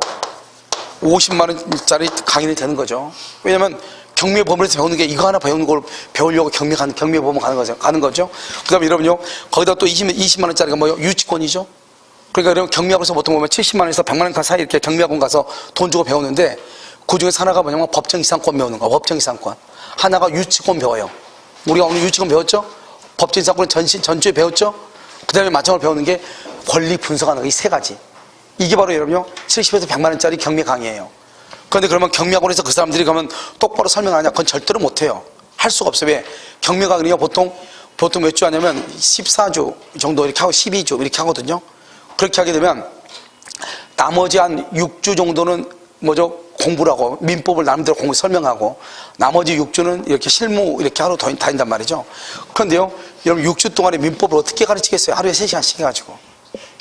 [SPEAKER 1] 50만원짜리 강의는 되는 거죠. 왜냐면 경매보험에서 배우는 게 이거 하나 배우는 걸 배우려고 경매보험 가는 거죠. 그 다음에 여러분요, 거기다 또 20만원짜리가 뭐요? 유치권이죠. 그러니까 여러분 경매학원에서 보통 보면 70만원에서 100만원 사이 이렇게 경매학원 가서 돈 주고 배우는데, 그 중에 하나가 뭐냐면 법정이상권 배우는 거. 법정이상권. 하나가 유치권 배워요. 우리가 오늘 유치권 배웠죠? 법정이상권 전주에 배웠죠? 그 다음에 마지막으로 배우는 게 권리 분석하는 거. 이 세 가지. 이게 바로 여러분요, 70에서 100만원짜리 경매 강의예요. 그런데 그러면 경매학원에서 그 사람들이 가면 똑바로 설명하냐? 그건 절대로 못해요. 할 수가 없어요. 왜? 경매 강의는요, 보통 몇 주 하냐면 14주 정도 이렇게 하고 12주 이렇게 하거든요. 그렇게 하게 되면 나머지 한 6주 정도는 뭐죠? 공부를 하고 민법을 나름대로 설명하고, 나머지 6주는 이렇게 실무 이렇게 하러 다닌단 말이죠. 그런데요, 여러분 6주 동안에 민법을 어떻게 가르치겠어요? 하루에 3시간씩 해가지고.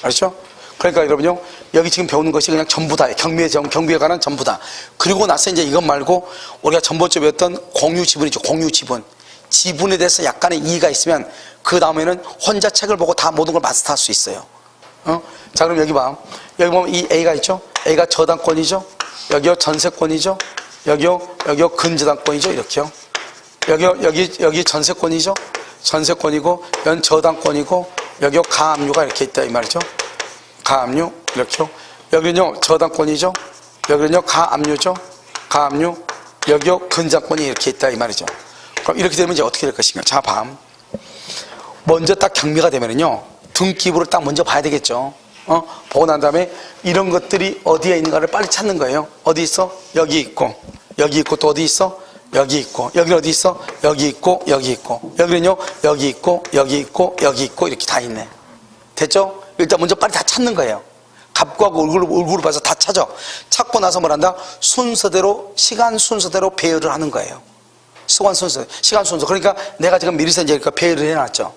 [SPEAKER 1] 알죠? 그러니까 여러분요, 여기 지금 배우는 것이 그냥 전부다예요. 경비에 관한 전부다. 그리고 나서 이제 이것 말고 우리가 전번째 배웠던 공유지분이죠. 공유지분. 지분에 대해서 약간의 이의가 있으면 그 다음에는 혼자 책을 보고 다 모든 걸 마스터할 수 있어요. 자, 그럼 여기 봐. 여기 보면 이 A가 있죠? A가 저당권이죠? 여기요 전세권이죠? 여기요 근저당권이죠? 이렇게요. 여기 전세권이죠? 전세권이고, 여기 저당권이고, 여기요 가압류가 이렇게 있다, 이 말이죠. 가압류, 이렇게요. 여기는요 저당권이죠? 여기는요 가압류죠? 가압류, 여기요 근저당권이 이렇게 있다, 이 말이죠. 그럼 이렇게 되면 이제 어떻게 될 것인가? 자, 먼저 딱 경매가 되면은요, 등기부를 딱 먼저 봐야 되겠죠. 보고 난 다음에 이런 것들이 어디에 있는가를 빨리 찾는 거예요. 어디 있어? 여기 있고, 또 어디 있어? 여기 있고, 여기는 어디 있어? 여기 있고, 여기는요, 여기 있고, 이렇게 다 있네. 됐죠? 일단 먼저 빨리 다 찾는 거예요. 갑구하고 얼굴을 봐서 다 찾고 나서 뭘 한다? 시간 순서대로 배열을 하는 거예요. 시간 순서. 그러니까 내가 지금 미리서 이제 배열을 해놨죠.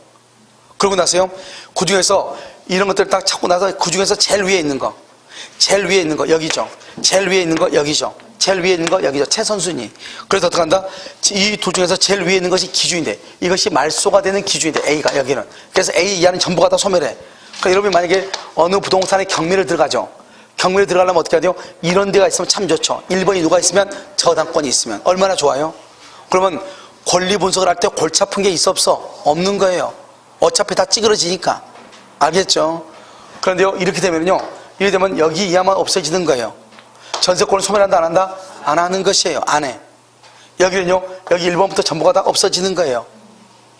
[SPEAKER 1] 그러고 나서요, 그 중에서 이런 것들을 딱 찾고 나서 그 중에서 제일 위에 있는 거, 제일 위에 있는 거 여기죠. 제일 위에 있는 거 여기죠. 제일 위에 있는 거 여기죠. 최선순위. 그래서 어떻게 한다? 이 둘 중에서 제일 위에 있는 것이 기준인데, 이것이 말소가 되는 기준인데, A가 여기는. 그래서 A 이하는 전부가 다 소멸해. 그러니까 여러분이 만약에 어느 부동산에 경매를 들어가죠. 경매를 들어가려면 어떻게 해야 돼요? 이런 데가 있으면 참 좋죠. 1번이 누가 있으면 저당권이 있으면 얼마나 좋아요? 그러면 권리 분석을 할 때 골치 아픈 게 있어 없어? 없는 거예요. 어차피 다 찌그러지니까. 알겠죠? 그런데요, 이렇게 되면요, 이렇게 되면 여기 이하만 없어지는 거예요. 전세권을 소멸한다 안 한다? 안 하는 것이에요. 안 해. 여기는요, 여기 1번부터 전부가 다 없어지는 거예요.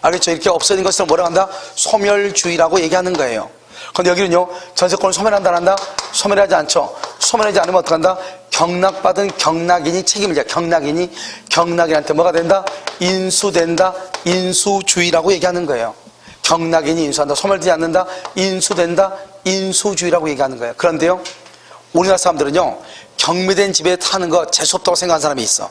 [SPEAKER 1] 알겠죠? 이렇게 없어진 것을 뭐라고 한다? 소멸주의라고 얘기하는 거예요. 그런데 여기는요, 전세권을 소멸한다 안 한다? 소멸하지 않죠. 소멸하지 않으면 어떡한다? 경락받은 경락인이 책임을 져. 경락인한테 뭐가 된다? 인수된다. 인수주의라고 얘기하는 거예요. 경락인이 인수한다. 소멸되지 않는다. 인수된다. 인수주의라고 얘기하는 거예요. 그런데요, 우리나라 사람들은요, 경매된 집에 타는 거 재수없다고 생각하는 사람이 있어.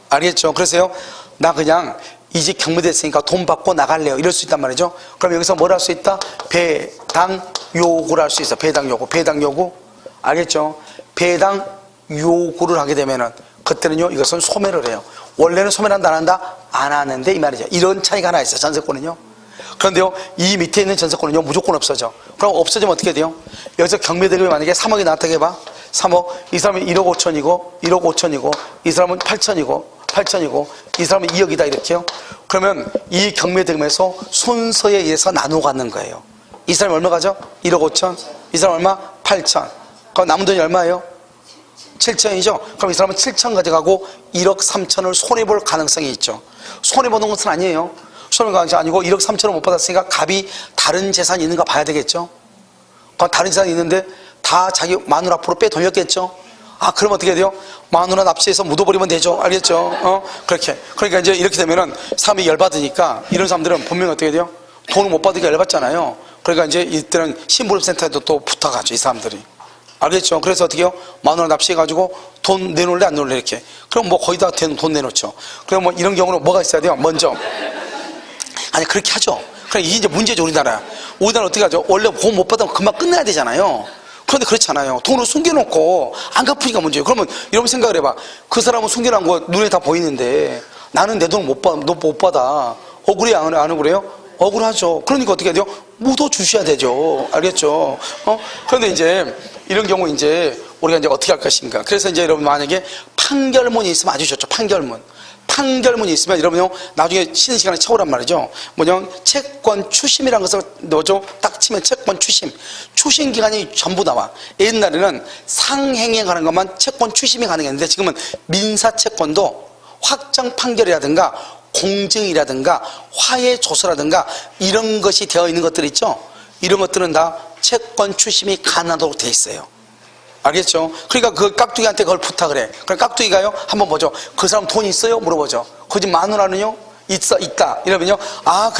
[SPEAKER 1] 알겠죠? 그래서요, 나 그냥 이 집 경매됐으니까 돈 받고 나갈래요. 이럴 수 있단 말이죠. 그럼 여기서 뭘 할 수 있다? 배당 요구를 할 수 있어. 배당 요구. 알겠죠? 배당 요구를 하게 되면은, 그때는요, 이것은 소멸을 해요. 원래는 소멸한다, 안 한다? 안 하는데, 이 말이죠. 이런 차이가 하나 있어요. 전세권은요. 그런데요, 이 밑에 있는 전세권은요, 무조건 없어져. 그럼 없어지면 어떻게 돼요? 여기서 경매대금이 만약에 3억이 나왔다고 해봐. 3억. 이 사람은 1억 5천이고, 1억 5천이고, 이 사람은 8천이고, 이 사람은 2억이다, 이렇게요. 그러면 이 경매대금에서 순서에 의해서 나누어 가는 거예요. 이 사람이 얼마 가죠? 1억 5천. 이 사람 얼마? 8천. 그럼 남은 돈이 얼마예요? 7천이죠? 그럼 이 사람은 7천 가져가고 1억 3천을 손해볼 가능성이 있죠. 손해보는 것은 아니에요. 손해보는 것이 아니고 1억 3천을 못 받았으니까 갑이 다른 재산이 있는가 봐야 되겠죠? 그럼 다른 재산이 있는데 다 자기 마누라 앞으로 빼 돌렸겠죠? 아, 그럼 어떻게 돼요? 마누라 납치해서 묻어버리면 되죠. 알겠죠? 그렇게. 그러니까 이제 이렇게 되면은 사람이 열받으니까 이런 사람들은 분명히 어떻게 돼요? 돈을 못 받으니까 열받잖아요. 그러니까 이제 이때는 심부름센터에도 또 부탁하죠, 이 사람들이. 알겠죠? 그래서 어떻게 해요? 마누라 납치해가지고 돈 내놓을래, 안 내놓을래, 이렇게. 그럼 뭐 거의 다 돈 내놓죠. 그럼 뭐 이런 경우는 뭐가 있어야 돼요? 먼저. 아니, 그렇게 하죠. 그럼 이게 이제 문제죠, 우리나라. 우리나라 어떻게 하죠? 원래 돈 못 받으면 금방 끝내야 되잖아요. 그런데 그렇지 않아요. 돈을 숨겨놓고 안 갚으니까 문제예요. 그러면 여러분 생각을 해봐. 그 사람은 숨겨놓은 거 눈에 다 보이는데 나는 내 돈을 못 받아. 억울해, 안 억울해요? 억울하죠. 그러니까 어떻게 해야 돼요? 묻어 주셔야 되죠. 알겠죠? 그런데 이제 이런 경우 이제 우리가 이제 어떻게 할 것인가. 그래서 이제 여러분 만약에 판결문이 있으면 아주 좋죠. 판결문이 있으면 여러분요, 나중에 쉬는 시간에 쳐오란 말이죠. 뭐냐, 채권 추심이라는 것을 넣어줘. 딱 치면 채권 추심 기간이 전부 나와. 옛날에는 상행에 관한 것만 채권 추심이 가능했는데 지금은 민사채권도 확정 판결이라든가 공증이라든가 화해 조서라든가 이런 것이 되어 있는 것들 있죠. 이런 것들은 다 채권 추심이 가능하도록 돼 있어요. 알겠죠? 그러니까 그 깍두기한테 그걸 부탁을 해. 그럼 깍두기가요, 한번 보죠. 그 사람 돈 있어요? 물어보죠. 그 집 마누라는요? 있다. 이러면요, 아,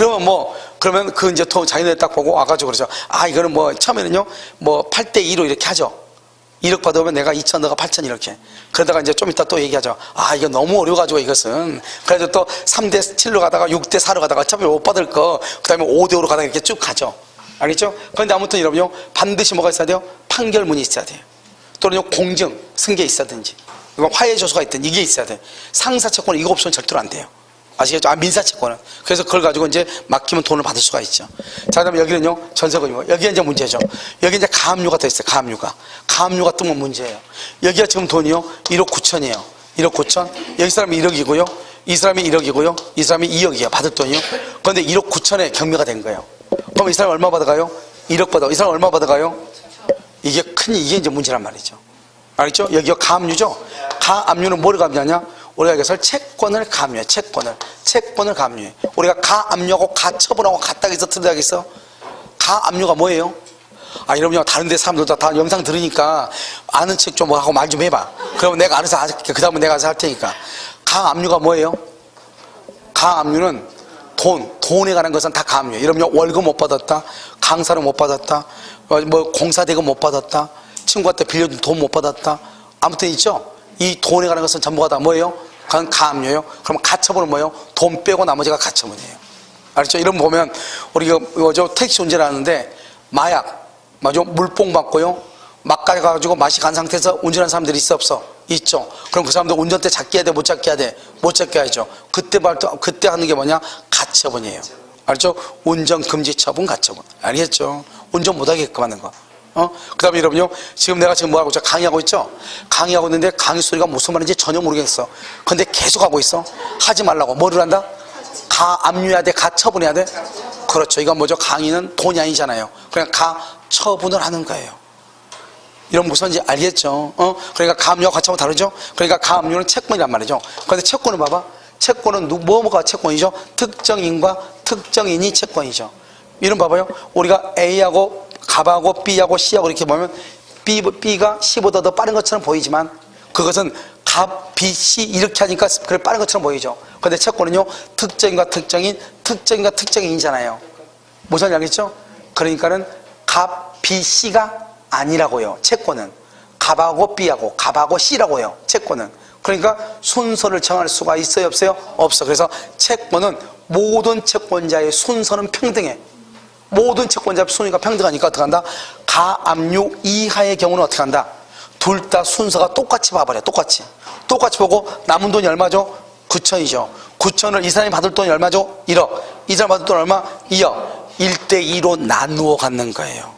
[SPEAKER 1] 그러면 그 이제 돈 자기네 딱 보고 와가지고 그러죠. 아, 이거는 뭐, 처음에는요, 뭐, 8대2로 이렇게 하죠. 1억 받아오면 내가 2천, 너가 8천 이렇게. 그러다가 이제 좀 이따 또 얘기하죠. 아, 이거 너무 어려워가지고 이것은. 그래서 또 3대7로 가다가 6대4로 가다가 어차피 못 받을 거, 그 다음에 5대5로 가다가 이렇게 쭉 가죠. 알겠죠? 그런데 아무튼 여러분요, 반드시 뭐가 있어야 돼요? 판결문이 있어야 돼요. 또는요, 공증, 승계 있어야든지, 화해 조서가 있든 이게 있어야 돼. 상사채권은 이거 없으면 절대로 안 돼요. 아시겠죠? 아, 민사채권은. 그래서 그걸 가지고 이제 맡기면 돈을 받을 수가 있죠. 자, 그다음에 여기는요, 전세건이고, 여기가 이제 문제죠. 여기 이제 가압류가 더 있어요. 가압류가 뜨면 문제예요. 여기가 지금 돈이요, 1억 9천이에요. 1억 9천. 여기 사람이 1억이고요. 이 사람이 1억이고요. 이 사람이 2억이에요. 받을 돈이요. 그런데 1억 9천에 경매가 된 거예요. 그럼 이 사람 얼마 받아가요? 1억 받아. 이 사람 얼마 받아가요? 이게 이제 문제란 말이죠. 알겠죠? 여기가 가압류죠? 가압류는 뭐를 가압류하냐? 우리가 이것을 채권을 가압류해. 채권을 가압류해. 우리가 가압류하고 가처분하고 같다 해서 틀리다겠어? 가압류가 뭐예요? 아, 여러분요, 다른 데 사람들도 다 영상 들으니까 아는 책 좀 하고 말 좀 해봐. 그러면 내가 알아서 할게. 그 다음에 내가 알아서 할 테니까. 가압류가 뭐예요? 가압류는 돈에 관한 것은 다 가압류예요. 여러분요, 월급 못 받았다, 강사를 못 받았다, 뭐 공사대금 못 받았다, 친구한테 빌려준 돈 못 받았다, 아무튼 있죠? 이 돈에 관한 것은 전부가 다 뭐예요? 그건 가압류예요. 그럼 가처분은 뭐예요? 돈 빼고 나머지가 가처분이에요. 알죠? 이런 거 보면 우리가 택시 운전을 하는데 마약, 물뽕 받고요, 막 가가지고 맛이 간 상태에서 운전하는 사람들이 있어 없어? 있죠. 그럼 그 사람들 운전대 잡게 해야 돼? 못 잡게 해야 돼? 못 잡게 해야죠. 그때 하는 게 뭐냐? 가처분이에요. 알죠? 운전금지 처분, 가처분. 알겠죠? 운전 못하게끔 하는 거. 그 다음에 여러분요, 내가 지금 뭐 하고 있죠? 강의하고 있죠? 강의하고 있는데 강의 소리가 무슨 말인지 전혀 모르겠어. 근데 계속 하고 있어. 하지 말라고. 뭐를 한다? 압류해야 돼? 가처분해야 돼? 그렇죠. 이건 뭐죠? 강의는 돈이 아니잖아요. 그냥 가처분을 하는 거예요. 이런 무슨지 알겠죠? 그러니까 가압류와 가처분 다르죠? 그러니까 가압류는 채권이란 말이죠. 그런데 채권은 봐봐. 채권은 뭐가 채권이죠? 특정인과 특정인이 채권이죠. 이런 봐봐요. 우리가 A하고 갑하고 B하고 C하고 이렇게 보면 B가 C보다 더 빠른 것처럼 보이지만 그것은 갑, B, C 이렇게 하니까 그래 빠른 것처럼 보이죠. 그런데 채권은요, 특정인과 특정인, 특정인과 특정인이잖아요. 무슨 알겠죠? 그러니까는 갑, B, C가 아니라고요. 채권은 갑하고 B하고 갑하고 C라고요. 채권은. 그러니까 순서를 정할 수가 있어요, 없어요? 없어. 그래서 채권은 모든 채권자의 순서는 평등해. 모든 채권자의 순위가 평등하니까 어떻게 한다? 가압류 이하의 경우는 어떻게 한다? 둘 다 순서가 똑같이 봐버려. 똑같이 보고 남은 돈이 얼마죠? 9천이죠. 9천을 이 사람이 받을 돈이 얼마죠? 1억. 이 사람이 받을 돈 얼마? 2억. 1대2로 나누어 갖는 거예요.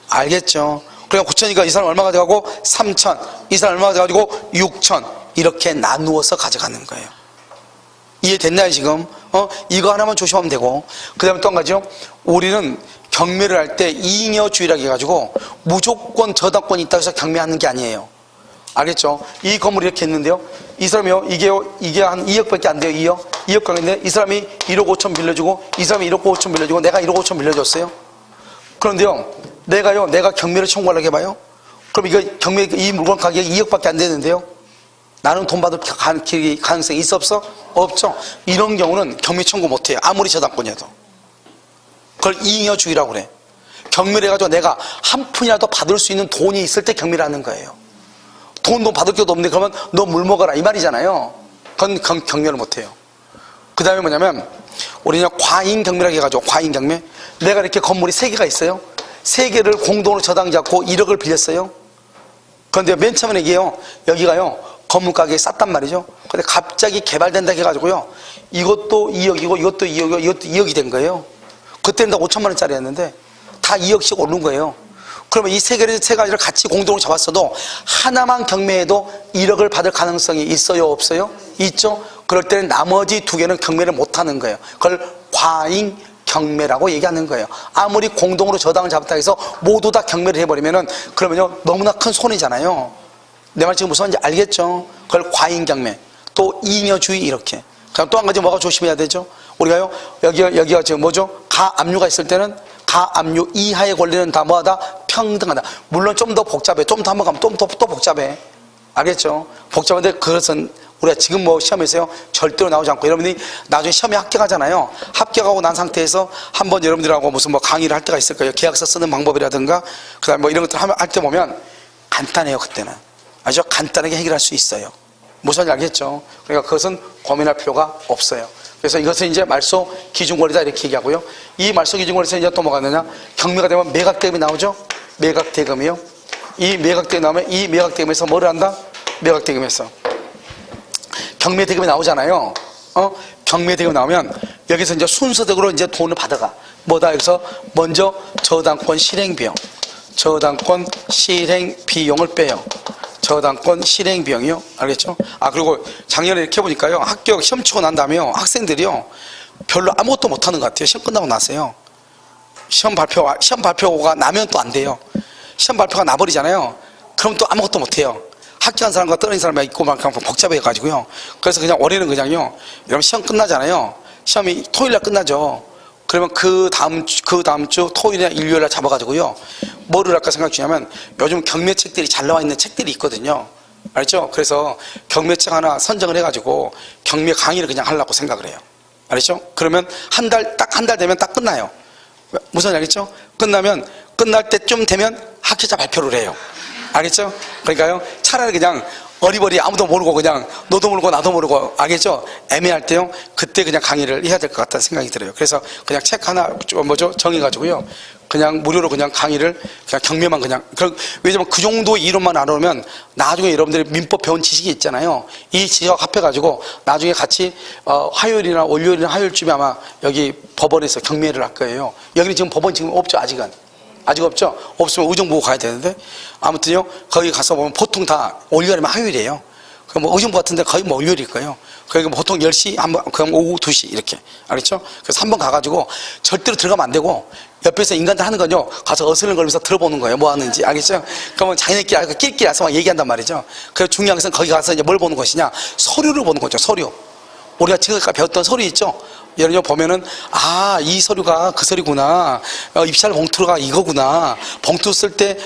[SPEAKER 1] 알겠죠? 그러니까 9천이니까 이 사람 얼마 가져가고 3천, 이 사람 얼마 가져가지고 6천, 이렇게 나누어서 가져가는 거예요. 이해됐나요 지금? 이거 하나만 조심하면 되고, 그 다음에 또 한 가지요. 우리는 경매를 할 때 잉여주의라고 해가지고 무조건 저당권이 있다고 해서 경매하는 게 아니에요. 알겠죠? 이 건물이 이렇게 있는데요, 이 사람이요, 이게 한 2억밖에 안 돼요. 2억 가격인데 이 사람이 1억 5천 빌려주고, 이 사람이 1억 5천 빌려주고, 내가 1억 5천 빌려줬어요. 그런데요, 내가 경매를 청구하려고 해봐요. 그럼 이 물건 가격이 2억밖에 안 되는데요, 나는 돈 받을 가능성이 있어 없어? 없죠. 이런 경우는 경매 청구 못해요. 아무리 저당권이어도. 그걸 잉여주의라고 그래. 경매를 해가지고 내가 한 푼이라도 받을 수 있는 돈이 있을 때 경매를 하는 거예요. 돈 받을 것도 없는데 그러면 너 물 먹어라 이 말이잖아요. 그건 경매를 못해요. 그 다음에 뭐냐면 우리는 과잉 경매라고 해가지고, 과잉 경매, 내가 이렇게 건물이 3개가 있어요. 3개를 공동으로 저당 잡고 1억을 빌렸어요. 그런데 맨 처음에 얘기해요. 여기가요 건물 가격이 쌌단 말이죠. 근데 갑자기 개발된다 해가지고요, 이것도 2억이고 이것도 2억이고 이것도 2억이 된 거예요. 그때는 다 5천만 원짜리였는데 다 2억씩 오른 거예요. 그러면 이 세 가지를 같이 공동으로 잡았어도 하나만 경매해도 1억을 받을 가능성이 있어요, 없어요? 있죠. 그럴 때는 나머지 2개는 경매를 못하는 거예요. 그걸 과잉 경매라고 얘기하는 거예요. 아무리 공동으로 저당을 잡았다 해서 모두 다 경매를 해버리면은 그러면요 너무나 큰 손해잖아요. 내 말 지금 무슨 말인지 알겠죠? 그걸 과잉 경매, 또 잉여주의, 이렇게. 그럼 또 한 가지 뭐가 조심해야 되죠? 우리가요, 여기가 지금 뭐죠? 가압류가 있을 때는 가압류 이하의 권리는 다 뭐하다? 평등하다. 물론 좀 더 복잡해. 좀 더 한번 가면 또 복잡해. 알겠죠? 복잡한데 그것은 우리가 지금 뭐 시험에서요 절대로 나오지 않고, 여러분들이 나중에 시험에 합격하잖아요. 합격하고 난 상태에서 한번 여러분들하고 무슨 뭐 강의를 할 때가 있을 거예요. 계약서 쓰는 방법이라든가 그 다음에 뭐 이런 것들 할 때 보면 간단해요. 그때는 아주 간단하게 해결할 수 있어요. 무슨 말인지 알겠죠? 그러니까 그것은 고민할 필요가 없어요. 그래서 이것은 이제 말소 기준권리다 이렇게 얘기하고요. 이 말소 기준권리에서 이제 또 뭐가 되냐? 경매가 되면 매각대금이 나오죠? 매각대금이요. 이 매각대금이 나오면 이 매각대금에서 뭐를 한다? 매각대금에서 경매대금이 나오잖아요. 경매대금이 나오면 여기서 이제 순서대로 이제 돈을 받아가. 뭐다? 여기서 먼저 저당권 실행비용, 저당권 실행비용을 빼요. 저당권 실행비용이요. 알겠죠? 알겠죠? 그리고 작년에 이렇게 보니까요, 합격 시험 치고 난 다음에 학생들이요 별로 아무것도 못하는 것 같아요. 시험 끝나고 나서요. 시험 발표가 나면 또 안 돼요. 시험 발표가 나버리잖아요. 그럼 또 아무것도 못해요. 합격한 사람과 떨어진 사람이 있고 막 복잡해가지고요. 그래서 그냥 올해는 그냥요, 여러분 시험 끝나잖아요. 시험이 토요일날 끝나죠. 그러면 그 다음 주 토요일이나 일요일날 잡아가지고요, 뭐를 할까 생각 중이냐면 요즘 경매책들이 잘 나와 있는 책들이 있거든요. 알죠? 그래서 경매책 하나 선정을 해가지고 경매 강의를 그냥 하려고 생각을 해요. 알죠? 그러면 딱 한 달 되면 딱 끝나요. 무슨 알겠죠? 끝날 때쯤 되면 합격자 발표를 해요. 알겠죠? 그러니까요, 차라리 그냥 어리버리 아무도 모르고 그냥 너도 모르고 나도 모르고 알겠죠? 애매할 때요. 그때 그냥 강의를 해야 될 것 같다는 생각이 들어요. 그래서 그냥 책 하나 정해가지고요. 그냥 무료로 그냥 강의를 그냥 경매만 그냥 왜냐면 그 정도 이론만 알아오면 나중에 여러분들이 민법 배운 지식이 있잖아요. 이 지식하고 합해가지고 나중에 같이 화요일이나 월요일이나 화요일쯤에 아마 여기 법원에서 경매를 할 거예요. 여기는 지금 법원 지금 없죠. 아직 없죠? 없으면 의정 보고 가야 되는데 아무튼요 거기 가서 보면 보통 다 월요일이면 화요일이에요. 뭐 의정부 같은데 거의 뭐 월요일일 거예요. 거기 보통 10시 한번 그럼 오후 2시 이렇게 알겠죠? 그래서 한번 가가지고 절대로 들어가면 안 되고 옆에서 인간들 하는 건요 가서 어슬렁거리면서 들어보는 거예요. 뭐 하는지 알겠죠? 그러면 자기네끼리 끼리끼리 와서 막 얘기한단 말이죠. 그래서 중요한 것은 거기 가서 이제 뭘 보는 것이냐 서류를 보는 거죠. 서류. 우리가 지금까지 배웠던 서류 있죠? 여러분 보면은 이 서류가 그 서류구나. 입찰 봉투가 이거구나. 봉투 쓸 때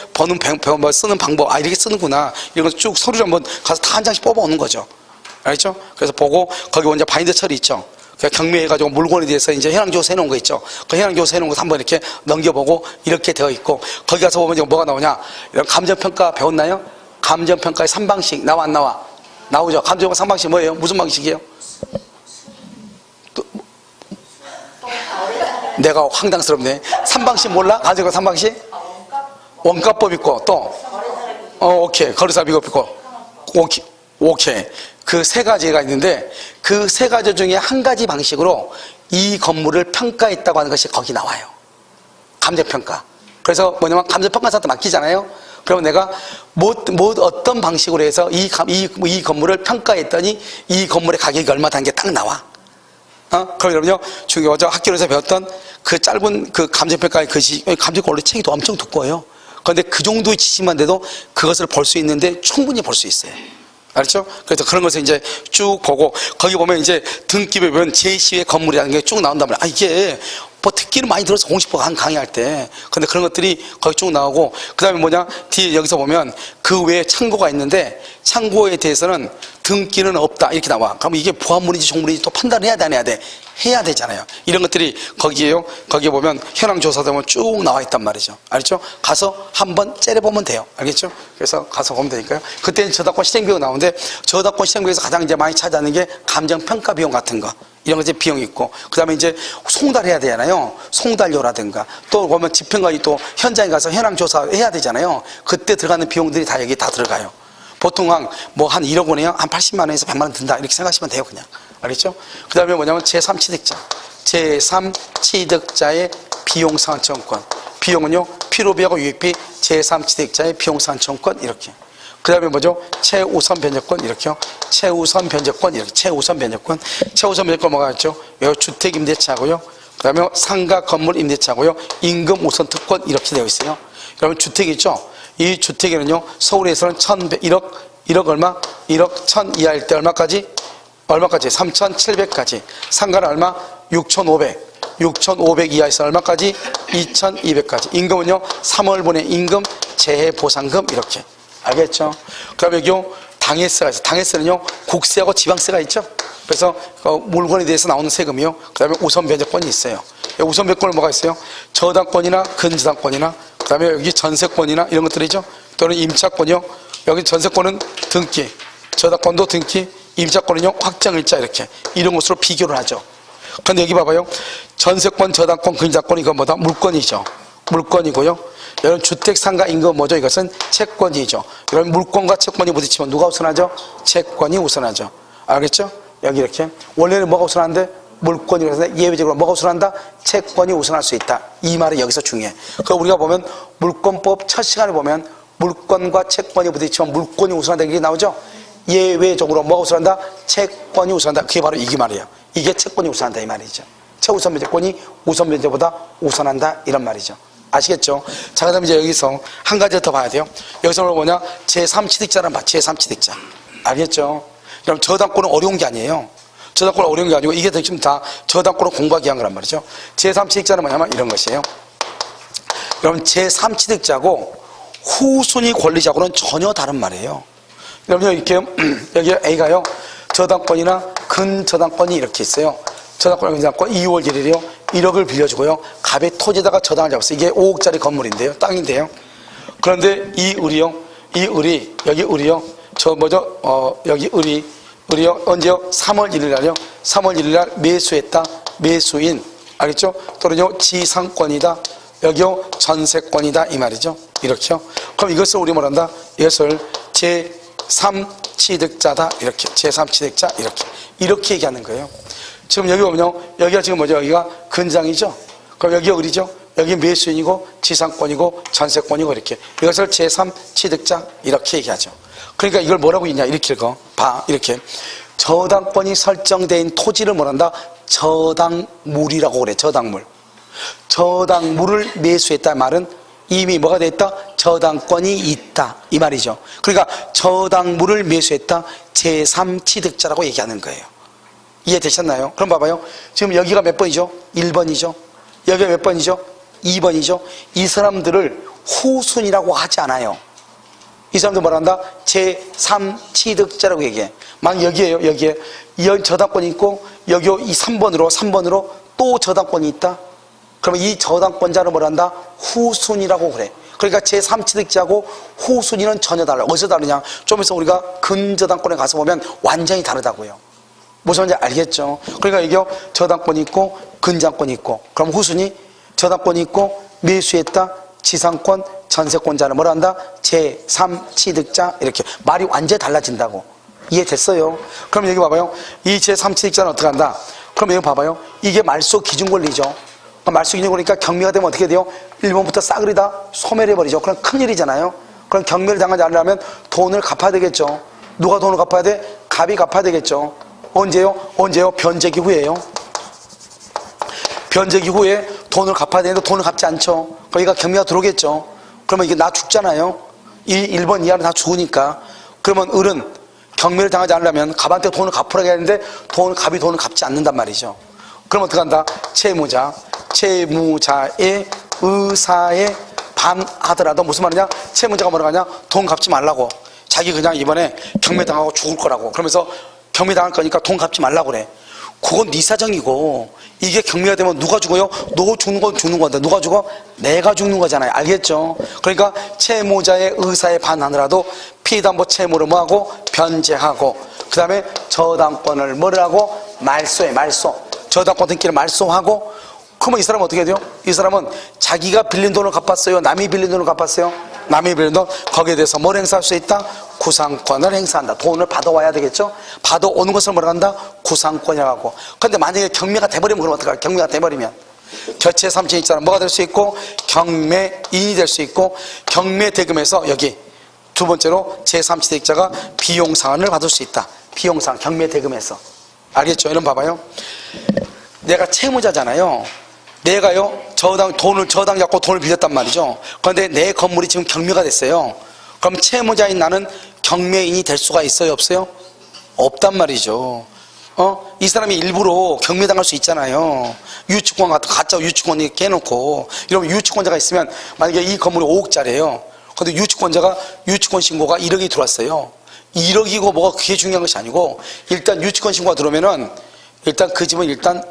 [SPEAKER 1] 쓰는 방법 이렇게 쓰는구나. 이런 거 쭉 서류를 한번 가서 다 한 장씩 뽑아오는 거죠. 알겠죠? 그래서 보고 거기 먼저 바인드 처리 있죠. 경매해가지고 물건에 대해서 이제 현황조사 해놓은 거 있죠. 그 현황조사 해놓은 거 한번 이렇게 넘겨보고 이렇게 되어 있고 거기 가서 보면 이제 뭐가 나오냐. 이런 감정평가 배웠나요? 감정평가의 3방식 나와 안 나와? 나오죠. 감정평가 3방식 뭐예요? 무슨 방식이에요? 내가 황당스럽네. 3방식 몰라? 가지고 3방식? 원가법 있고 또 오케이. 거래사 비법 있고 오케이. 그 세 가지가 있는데 그 세 가지 중에 한 가지 방식으로 이 건물을 평가했다고 하는 것이 거기 나와요. 감정평가. 그래서 뭐냐면 감정평가사한테 맡기잖아요. 그러면 내가 어떤 방식으로 해서 이 건물을 평가했더니 이 건물의 가격이 얼마다는 게 딱 나와. 그럼 여러분요, 중요하죠. 학교에서 배웠던 그 짧은 그 감정평가의 글씨, 감정평가 원래 책이 엄청 두꺼워요. 그런데 그 정도의 지식만 돼도 그것을 볼 수 있는데 충분히 볼 수 있어요. 알죠? 그래서 그런 것을 이제 쭉 보고, 거기 보면 이제 등기부에 보면 제2의 건물이라는 게 쭉 나온단 말이에요. 이게 뭐 듣기는 많이 들어서 공식법 강의할 때. 근데 그런 것들이 거기 쭉 나오고, 그 다음에 뭐냐? 뒤에 여기서 보면 그 외에 창고가 있는데, 창고에 대해서는 등기는 없다. 이렇게 나와. 그럼 이게 보안물인지 종물인지 또 판단을 해야 돼, 안 해야 돼? 해야 되잖아요. 이런 것들이 거기에요. 거기에 보면 현황조사도 보면 쭉 나와 있단 말이죠. 알죠? 가서 한번 째려보면 돼요. 알겠죠? 그래서 가서 보면 되니까요. 그때는 저작권 실행비용 나오는데, 저작권 실행비용에서 가장 이제 많이 차지하는 게 감정평가 비용 같은 거. 이런 거 이제 비용이 있고, 그 다음에 이제 송달해야 되잖아요. 송달료라든가, 또 보면 집행관이 또 현장에 가서 현황조사 해야 되잖아요. 그때 들어가는 비용들이 다 여기 다 들어가요. 보통 한 1억 원이요? 한 80만 원에서 100만 원 든다. 이렇게 생각하시면 돼요, 그냥. 알겠죠? 그 다음에 뭐냐면 제3취득자. 제3취득자의 비용상환청권. 비용은요, 피로비하고 유익비, 제3취득자의 비용상환청권, 이렇게. 그 다음에 뭐죠? 최우선 변제권, 이렇게요. 최우선 변제권, 이렇게. 최우선 변제권. 최우선 변제권 뭐가 있죠? 여기 주택 임대차고요. 그 다음에 상가 건물 임대차고요. 임금 우선 특권, 이렇게 되어 있어요. 여러분, 주택 있죠? 이 주택에는요, 서울에서는 1억 얼마? 1억 1000 이하일 때 얼마까지? 3,700까지. 상가는 얼마? 6,500 이하에서 얼마까지? 2,200까지. 임금은요, 3월분의 임금, 재해보상금, 이렇게. 알겠죠? 그 다음에 여기요, 당해세가 있어요. 당해세는요, 국세하고 지방세가 있죠? 그래서 물건에 대해서 나오는 세금이요. 그 다음에 우선변제권이 있어요. 우선변제권은 뭐가 있어요? 저당권이나 근저당권이나, 그 다음에 여기 전세권이나 이런 것들이죠. 또는 임차권이요. 여기 전세권은 등기, 저당권도 등기, 임차권은요, 확정일자, 이렇게. 이런 것으로 비교를 하죠. 근데 여기 봐봐요. 전세권, 저당권, 근저당권, 이건 뭐다? 물권이죠. 물권이고요. 여러분, 주택, 상가, 임금 뭐죠? 이것은 채권이죠. 여러분, 물권과 채권이 부딪히면 누가 우선하죠? 채권이 우선하죠. 알겠죠? 여기 이렇게. 원래는 뭐가 우선한데? 물권이 우선한데, 예외적으로 뭐가 우선한다? 채권이 우선할 수 있다. 이 말이 여기서 중요해. 그래서 우리가 보면 물권법 첫 시간에 보면 물권과 채권이 부딪히면 물권이 우선한다. 이게 나오죠? 예외적으로 뭐가 우선한다? 채권이 우선한다. 그게 바로 이게 말이에요. 이게 채권이 우선한다. 이 말이죠. 최우선 변제권이 우선 변제보다 우선한다. 이런 말이죠. 아시겠죠? 자, 그 다음에 이제 여기서 한 가지 더 봐야 돼요. 여기서 뭐냐? 제3취득자란 말, 제3취득자. 알겠죠? 그럼 저당권은 어려운 게 아니에요. 저당권은 어려운 게 아니고 이게 지금 다 저당권을 공부하기 위한 거란 말이죠. 제3취득자는 뭐냐면 이런 것이에요. 그럼 제3취득자고 후순위 권리자고는 전혀 다른 말이에요. 여러분, 이렇게, 여기 A가요, 저당권이나 근저당권이 이렇게 있어요. 저당권, 근저당권 2월 1일이요. 1억을 빌려주고요. 갑의 토지에다가 저당을 잡았어요. 이게 5억짜리 건물인데요. 땅인데요. 그런데 이 을이요. 이 을이, 여기 을이요. 저 뭐죠? 여기 을이요. 언제요? 3월 1일 날요. 3월 1일 날 매수했다. 매수인. 알겠죠? 또는요, 지상권이다. 여기요, 전세권이다. 이 말이죠. 이렇게요. 그럼 이것을 우리 뭐란다? 이것을 제3취득자다. 이렇게. 제3취득자. 이렇게 얘기하는 거예요. 지금 여기 보면요. 여기가 지금 뭐죠? 여기가 근장이죠? 그럼 여기가 을이죠? 여기 매수인이고, 지상권이고, 전세권이고, 이렇게. 이것을 제3취득자. 이렇게 얘기하죠. 그러니까 이걸 뭐라고 있냐? 이렇게 읽어. 봐. 이렇게. 저당권이 설정되어 있는 토지를 뭐란다? 저당물이라고 그래. 저당물. 저당물을 매수했다 말은 이미 뭐가 됐다? 저당권이 있다. 이 말이죠. 그러니까 저당물을 매수했다. 제3취득자라고 얘기하는 거예요. 이해되셨나요? 그럼 봐봐요. 지금 여기가 몇 번이죠? 1번이죠. 여기가 몇 번이죠? 2번이죠. 이 사람들을 후순이라고 하지 않아요. 이 사람들 뭐란다? 제3취득자라고 얘기해. 만 여기에요. 여기에 저당권이 있고 여기 이 3번으로 또 저당권이 있다. 그러면 이 저당권자를 뭐란다? 후순이라고 그래. 그러니까 제3취득자하고 후순위는 전혀 달라. 어디서 다르냐? 좀 있어 우리가 근저당권에 가서 보면 완전히 다르다고요. 무슨 말인지 알겠죠? 그러니까 이게 저당권이 있고 근저당권이 있고, 그럼 후순위 저당권이 있고 매수했다. 지상권 전세권자는 뭐라 한다? 제3취득자. 이렇게 말이 완전히 달라진다고. 이해됐어요? 그럼 여기 봐봐요. 이 제3취득자는 어떻게 한다? 그럼 여기 봐봐요. 이게 말소 기준권리죠. 말소 기준권리니까 경매가 되면 어떻게 돼요? 1번부터 싸그리 다 소멸해버리죠. 그럼 큰일이잖아요. 그럼 경매를 당하지 않으려면 돈을 갚아야 되겠죠. 누가 돈을 갚아야 돼? 갑이 갚아야 되겠죠. 언제요? 변제기 후에요. 변제기 후에 돈을 갚아야 되는데 돈을 갚지 않죠. 그러니까 경매가 들어오겠죠. 그러면 이게 나 죽잖아요. 이 1번 이하는 다 죽으니까. 그러면 을은 경매를 당하지 않으려면 갑한테 돈을 갚으라고 했는데 갑이 돈을 갚지 않는단 말이죠. 그럼 어떻게 한다? 채무자의 의사에 반하더라도 무슨 말이냐? 채무자가 뭐라고 하냐? 돈 갚지 말라고. 자기 그냥 이번에 경매 당하고 죽을 거라고. 그러면서 경매 당할 거니까 돈 갚지 말라고 그래. 그건 네 사정이고, 이게 경매가 되면 누가 죽어요? 너 죽는 건 죽는 건데 누가 죽어? 내가 죽는 거잖아요. 알겠죠? 그러니까 채무자의 의사에 반하더라도 피담보 채무를 뭐하고? 변제하고, 그 다음에 저당권을 뭐를 하고? 말소. 저당권 등기를 말소하고. 그러면 이 사람은 어떻게 돼요? 이 사람은 자기가 빌린 돈을 갚았어요? 남이 빌린 돈을 갚았어요? 남이 빌린 돈. 거기에 대해서 뭘 행사할 수 있다? 구상권을 행사한다. 돈을 받아와야 되겠죠? 받아오는 것을 뭐라고 한다? 구상권이라고 하고. 그런데 만약에 경매가 돼버리면 그럼 어떡할까? 경매가 돼버리면 저체 3층 있잖아. 뭐가 될 수 있고? 경매인이 될 수 있고, 경매 대금에서 여기 두 번째로 제3취득자가 비용상환을 받을 수 있다. 비용상환, 경매 대금에서. 알겠죠? 이런 봐봐요. 내가 채무자잖아요. 내가요, 돈을 저당 잡고 돈을 빌렸단 말이죠. 그런데 내 건물이 지금 경매가 됐어요. 그럼 채무자인 나는 경매인이 될 수가 있어요? 없어요? 없단 말이죠. 이 사람이 일부러 경매당할 수 있잖아요. 유치권 같은 가짜 유치권 이렇게 해놓고. 이러면 유치권자가 있으면 만약에 이 건물이 5억짜리예요. 근데 유치권자가 유치권 신고가 1억이 들어왔어요. 1억이고 뭐가 그게 중요한 것이 아니고, 일단 유치권 신고가 들어오면은 일단 그 집은 일단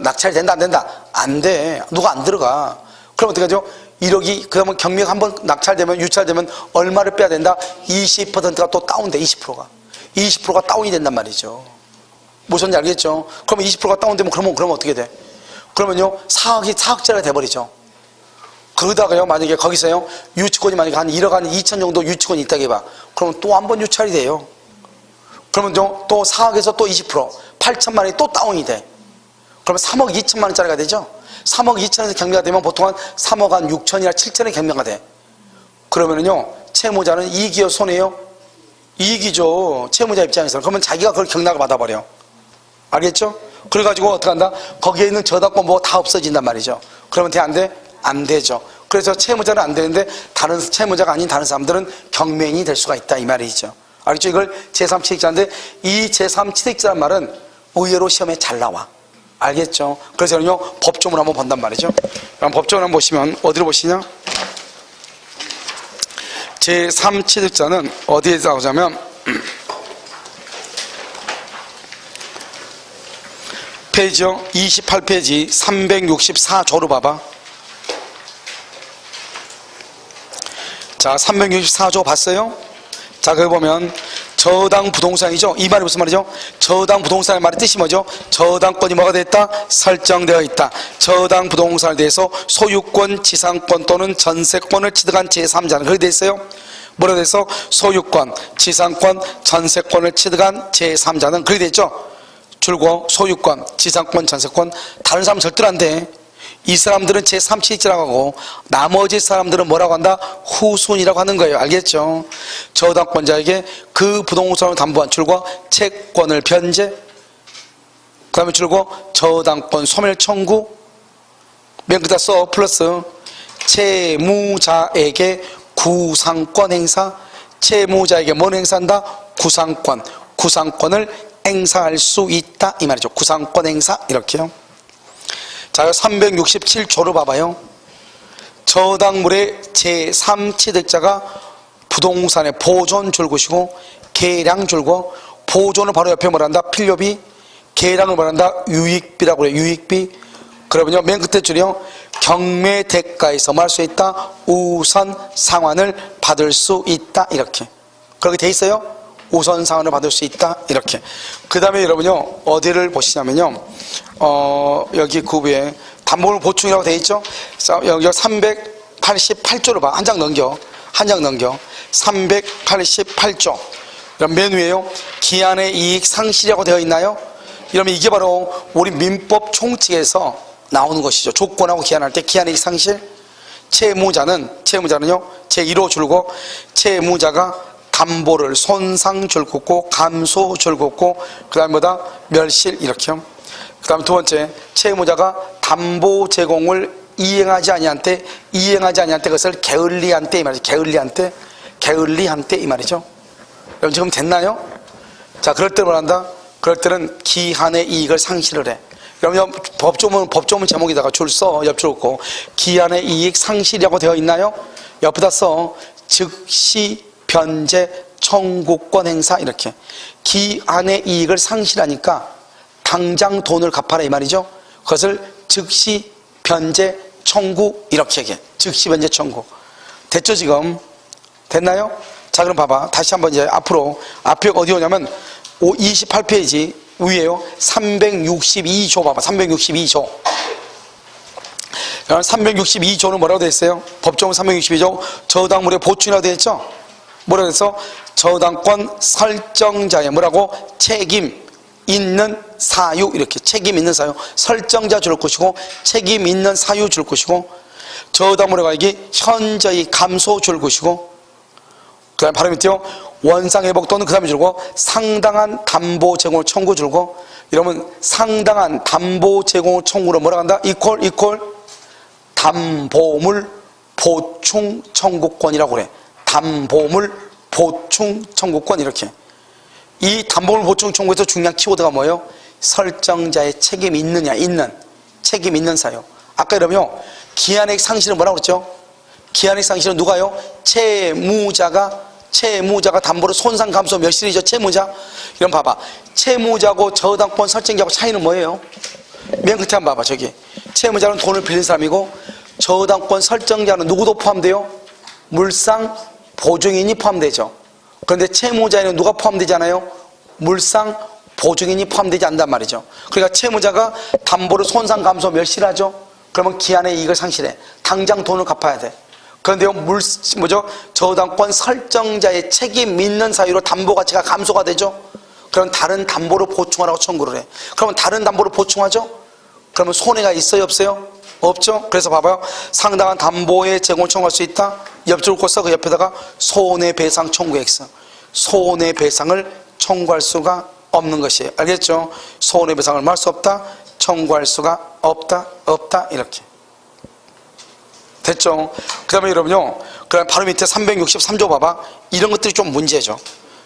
[SPEAKER 1] 낙찰이 된다 안 된다? 안 돼. 누가 안 들어가. 그럼 어떻게 하죠? 1억이 그러면 경매가 한번 낙찰되면 유찰되면 얼마를 빼야 된다? 20%가 또 다운돼. 20%가 다운이 된단 말이죠. 무슨 말인지 알겠죠? 그러면 20%가 다운되면 그러면 어떻게 돼? 그러면요, 사억짜리가 돼버리죠. 그러다가요, 만약에 거기서요, 유치권이 만약에 한 1억 한 2천 정도 유치권이 있다고 해봐. 그러면 또 한 번 유찰이 돼요. 그러면 또 4억에서 또 20%, 8천만 원이 또 다운이 돼. 그러면 3억 2천만 원짜리가 되죠? 3억 2천에서 경매가 되면 보통 한 3억 한 6천이나 7천에 경매가 돼. 그러면은요, 채무자는 이익이요, 손해요? 이익이죠. 채무자 입장에서. 그러면 자기가 그걸 경락을 받아버려. 알겠죠? 그래가지고 어떻게 한다? 거기에 있는 저당권 뭐 다 없어진단 말이죠. 그러면 돼, 안 돼? 안 되죠. 그래서 채무자는 안 되는데 다른 채무자가 아닌 다른 사람들은 경매인이 될 수가 있다 이 말이죠. 알겠죠? 이걸 제3취득자인데, 이 제3취득자란 말은 의외로 시험에 잘 나와. 알겠죠? 그래서 저는요, 법조문을 한번 본단 말이죠. 그럼 법조문을 한번 보시면 어디로 보시냐? 제3취득자는 어디에 나오자면 페이지요, 28페이지 364조로 봐봐. 자, 364조 봤어요? 자, 거기 보면 저당 부동산이죠. 이 말이 무슨 말이죠? 저당 부동산의 말의 뜻이 뭐죠? 저당권이 뭐가 되어 있다? 설정되어 있다. 저당 부동산에 대해서 소유권, 지상권 또는 전세권을 취득한 제3자는 그렇게 되어 있어요. 뭐라 돼서 소유권, 지상권, 전세권을 취득한 제3자는 그렇게 되어 있죠. 줄고 소유권, 지상권, 전세권 다른 사람 절대로 안 돼. 이 사람들은 제3취득자라고 하고 나머지 사람들은 뭐라고 한다? 후순이라고 하는 거예요. 알겠죠? 저당권자에게 그 부동산을 담보한 줄과 채권을 변제, 그 다음에 줄고 저당권 소멸 청구, 맨 끝에 써 플러스 채무자에게 구상권 행사, 채무자에게 뭘 행사한다? 구상권을 행사할 수 있다 이 말이죠. 구상권 행사 이렇게요. 자, 367조로 봐봐요. 저당물의 제3취득자가 부동산의 보존 줄 것이고 계량 줄고, 보존을 바로 옆에 뭐란다? 필요비, 계량을 뭐란다? 유익비라고 그래요. 유익비. 그러면요 맨 끝에 줄이요 경매 대가에서 뭐 할 수 있다? 우선 상환을 받을 수 있다 이렇게 그렇게 돼 있어요. 우선 상환을 받을 수 있다 이렇게. 그 다음에 여러분요 어디를 보시냐면요 여기 그 위에 담보물 보충이라고 돼 있죠. 자, 여기 388조를 봐. 한 장 넘겨 388조. 그럼 맨 위에요 기한의 이익 상실이라고 되어 있나요? 이러면 이게 바로 우리 민법 총칙에서 나오는 것이죠. 조건하고 기한할 때 기한의 이익 상실. 채무자는요 제1호 줄고 채무자가 담보를 손상 줄 긋고 감소 줄 긋고 그 다음에 뭐다? 멸실 이렇게요. 그 다음에 두 번째 채무자가 담보 제공을 이행하지 아니한 때 그것을 게을리한 때 이 말이죠. 게을리한 때 이 말이죠. 여러분 지금 됐나요? 자, 그럴 때는 뭐란다? 그럴 때는 기한의 이익을 상실을 해. 그러면 법조문 제목에다가 줄 써. 옆줄 긋고 기한의 이익 상실이라고 되어 있나요? 옆에다 써. 즉시 변제 청구권 행사 이렇게. 기한의 이익을 상실하니까 당장 돈을 갚아라 이 말이죠. 그것을 즉시 변제 청구 이렇게 얘기해. 즉시 변제 청구. 됐죠 지금? 됐나요? 자, 그럼 봐봐. 다시 한번 이제 앞으로 앞에 어디 오냐면 28페이지 위에요. 362조 봐봐. 362조. 362조는 뭐라고 되어 있어요? 법조문 362조 저당물의 보충이라고 되어 있죠? 뭐라고 해서 저당권 설정자의 뭐라고? 책임 있는 사유 이렇게 책임 있는 사유 설정자 줄 것이고 책임 있는 사유 줄 것이고 저당물의 가액이 현저히 감소 줄 것이고 그 다음에 바로 밑에요 원상회복 또는 그 다음에 줄고 상당한 담보 제공을 청구 줄고 이러면 상당한 담보 제공을 청구로 뭐라고 한다? 이퀄 담보물 보충 청구권이라고 그래. 담보물 보충 청구권 이렇게. 이 담보물 보충 청구에서 중요한 키워드가 뭐예요? 설정자의 책임이 있느냐 책임 있는 사유. 아까 이러면요 기한액 상실은 뭐라고 그랬죠? 기한액 상실은 누가요? 채무자가 담보로 손상 감소 멸실이죠. 채무자. 이런 봐봐. 채무자고 저당권 설정자하고 차이는 뭐예요? 맨 끝에 한번 봐봐. 저기 채무자는 돈을 빌린 사람이고 저당권 설정자는 누구도 포함돼요? 물상 보증인이 포함되죠. 그런데 채무자에는 누가 포함되잖아요? 물상 보증인이 포함되지 않단 말이죠. 그러니까 채무자가 담보로 손상 감소 멸실하죠. 그러면 기한의 이익을 상실해. 당장 돈을 갚아야 돼. 그런데요 저당권 설정자의 책임 있는 사유로 담보 가치가 감소가 되죠. 그럼 다른 담보로 보충하라고 청구를 해. 그러면 다른 담보로 보충하죠. 그러면 손해가 있어요 없어요? 없죠. 그래서 봐봐요. 상당한 담보의 제공을 청구할 수 있다. 옆줄 긋고 써. 그 옆에다가 손해배상 청구액 써. 손해배상을 청구할 수가 없는 것이에요. 알겠죠? 손해배상을 할 수 없다. 청구할 수가 없다 이렇게. 됐죠? 그 다음에 여러분요 그 다음에 바로 밑에 363조 봐봐. 이런 것들이 좀 문제죠.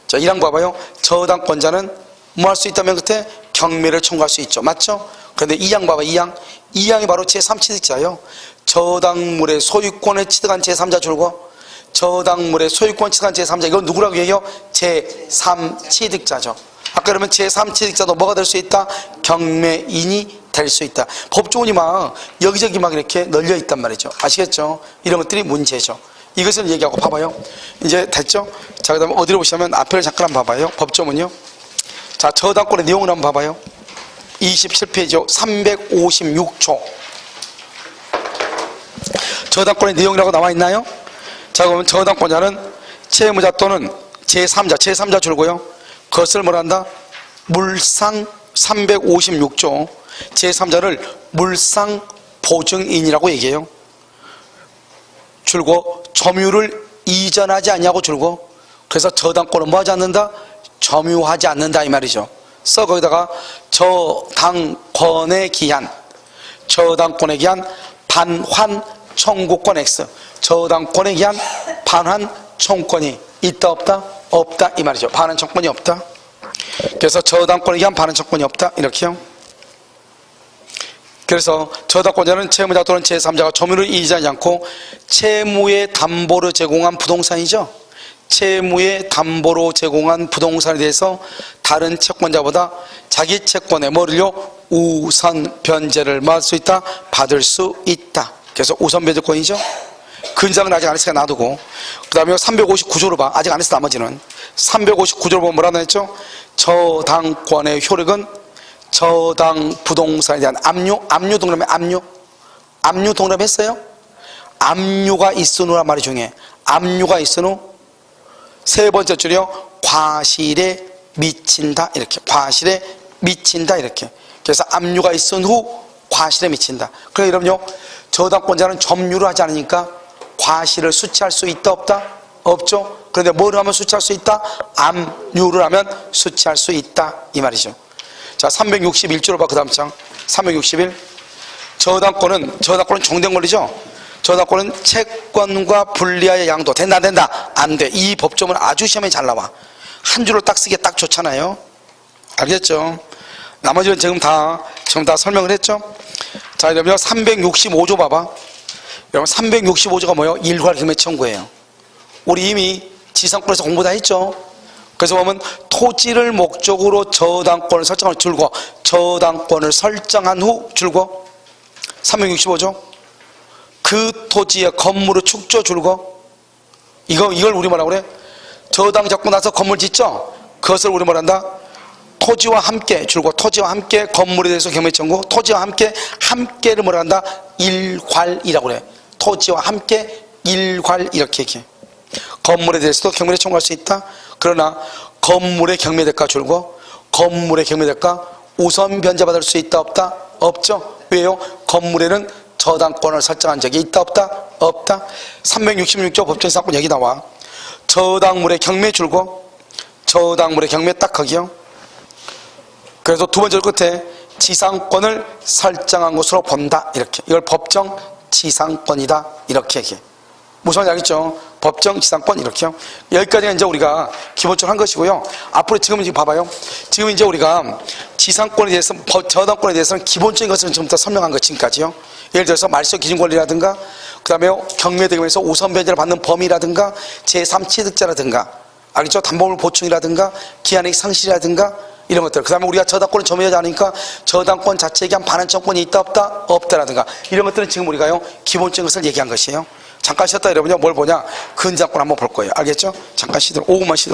[SPEAKER 1] 자, 1항 봐봐요. 저당권자는 뭐 할 수 있다면 끝에 경매를 청구할 수 있죠. 맞죠? 그런데 2항 봐봐. 2항이 바로 제3취득자예요. 저당물의 소유권을 취득한 제3자 줄고 저당물의 소유권 취득한 제3자 이건 누구라고 얘기해요? 제3취득자죠. 아까 그러면 제3취득자도 뭐가 될 수 있다? 경매인이 될 수 있다. 법조문이 막 여기저기 막 이렇게 널려 있단 말이죠. 아시겠죠? 이런 것들이 문제죠. 이것을 얘기하고 봐봐요. 이제 됐죠? 자, 그 다음에 어디로 보시면 앞에를 잠깐 한번 봐봐요. 법조문요. 자, 저당권의 내용을 한번 봐봐요. 27페이지요. 356조. 저당권의 내용이라고 나와 있나요? 자, 그러면 저당권자는 채무자 또는 제3자 줄고요. 그것을 뭐란다? 물상 356조. 제3자를 물상 보증인이라고 얘기해요. 줄고 점유를 이전하지 않냐고 줄고, 그래서 저당권은 뭐 하지 않는다? 점유하지 않는다 이 말이죠. 그래서 거기다가 저당권의 기한 반환 청구권 X, 저당권에 기한 반환 청구권이 있다 없다? 없다 이 말이죠. 반환 청구권이 없다. 그래서 저당권에 기한 반환 청구권이 없다 이렇게요. 그래서 저당권자는 채무자 또는 제3자가 점유를 이전하지 않고 채무의 담보로 제공한 부동산이죠. 채무의 담보로 제공한 부동산에 대해서 다른 채권자보다 자기 채권의 뭐를요? 우선 변제를 받을 수 있다. 그래서 우선 변제권이죠. 근저당은 아직 안 했으니까 놔두고, 그 다음에 359조로 봐. 아직 안 했어 나머지는. 359조로 보면 뭐라고 했죠? 저당권의 효력은 저당 부동산에 대한 압류 동그라미 압류 동그라미 했어요? 압류가 있은 후란 말이 중요해. 압류가 있은 후 세 번째 줄이요. 과실에 미친다 이렇게. 과실에 미친다 이렇게. 그래서 압류가 있은 후 과실에 미친다. 그래 여러분요, 저당권자는 점유를 하지 않으니까 과실을 수취할 수 있다 없다? 없죠. 그런데 뭘 하면 수취할 수 있다? 압류를 하면 수취할 수 있다 이 말이죠. 자, 361조로 봐. 그 다음 장 361. 저당권은 정된 권리죠. 저당권은 채권과 분리하여 양도. 된다 안 된다? 안 돼. 이 법조문 아주 시험에 잘 나와. 한 줄로 딱 쓰기에 딱 좋잖아요. 알겠죠? 나머지는 지금 다 설명을 했죠. 자, 여러분 365조 봐봐. 여러분 365조가 뭐예요? 일괄 경매 청구예요. 우리 이미 지상권에서 공부 다 했죠. 그래서 보면 토지를 목적으로 저당권을 설정할 줄고, 저당권을 설정한 후 줄고, 365조 그 토지의 건물을 축조 줄고, 이걸 우리 뭐라고 그래? 저당 잡고 나서 건물 짓죠? 그것을 우리 뭐란다? 토지와 함께 줄고, 토지와 함께 건물에 대해서 경매 청구, 토지와 함께를 뭐라 한다? 일괄이라고 그래. 토지와 함께 일괄 이렇게 얘기해. 건물에 대해서도 경매를 청구할 수 있다. 그러나 건물의 경매대가 줄고, 건물의 경매대가 우선 변제받을 수 있다 없다? 없죠. 왜요? 건물에는 저당권을 설정한 적이 있다 없다? 없다. 366조 법정지상권 여기 나와. 저당물의 경매 줄고, 저당물의 경매 딱 거기요. 그래서 두 번째 끝에 지상권을 설정한 것으로 본다 이렇게. 이걸 법정 지상권이다 이렇게 얘기해. 무슨 말인지 알겠죠? 법정 지상권 이렇게요. 여기까지가 이제 우리가 기본적으로 한 것이고요. 앞으로 지금 봐봐요. 지금 이제 우리가 지상권에 대해서, 저당권에 대해서는 기본적인 것을 지금부터 설명한 것 지금까지요. 예를 들어서 말소 기준 권리라든가, 그 다음에 경매대금에서 우선 변제를 받는 범위라든가, 제3취득자라든가, 알겠죠? 담보물 보충이라든가, 기한액 상실이라든가 이런 것들. 그 다음에 우리가 저당권을 점유하지 않으니까 저당권 자체에 대한 반환 청구권이 있다 없다? 없다라든가 이런 것들은 지금 우리가요 기본적인 것을 얘기한 것이에요. 잠깐 쉬었다 여러분요 뭘 보냐? 근저당권 한번 볼 거예요. 알겠죠? 잠깐 쉬도록 5분만 쉬도록.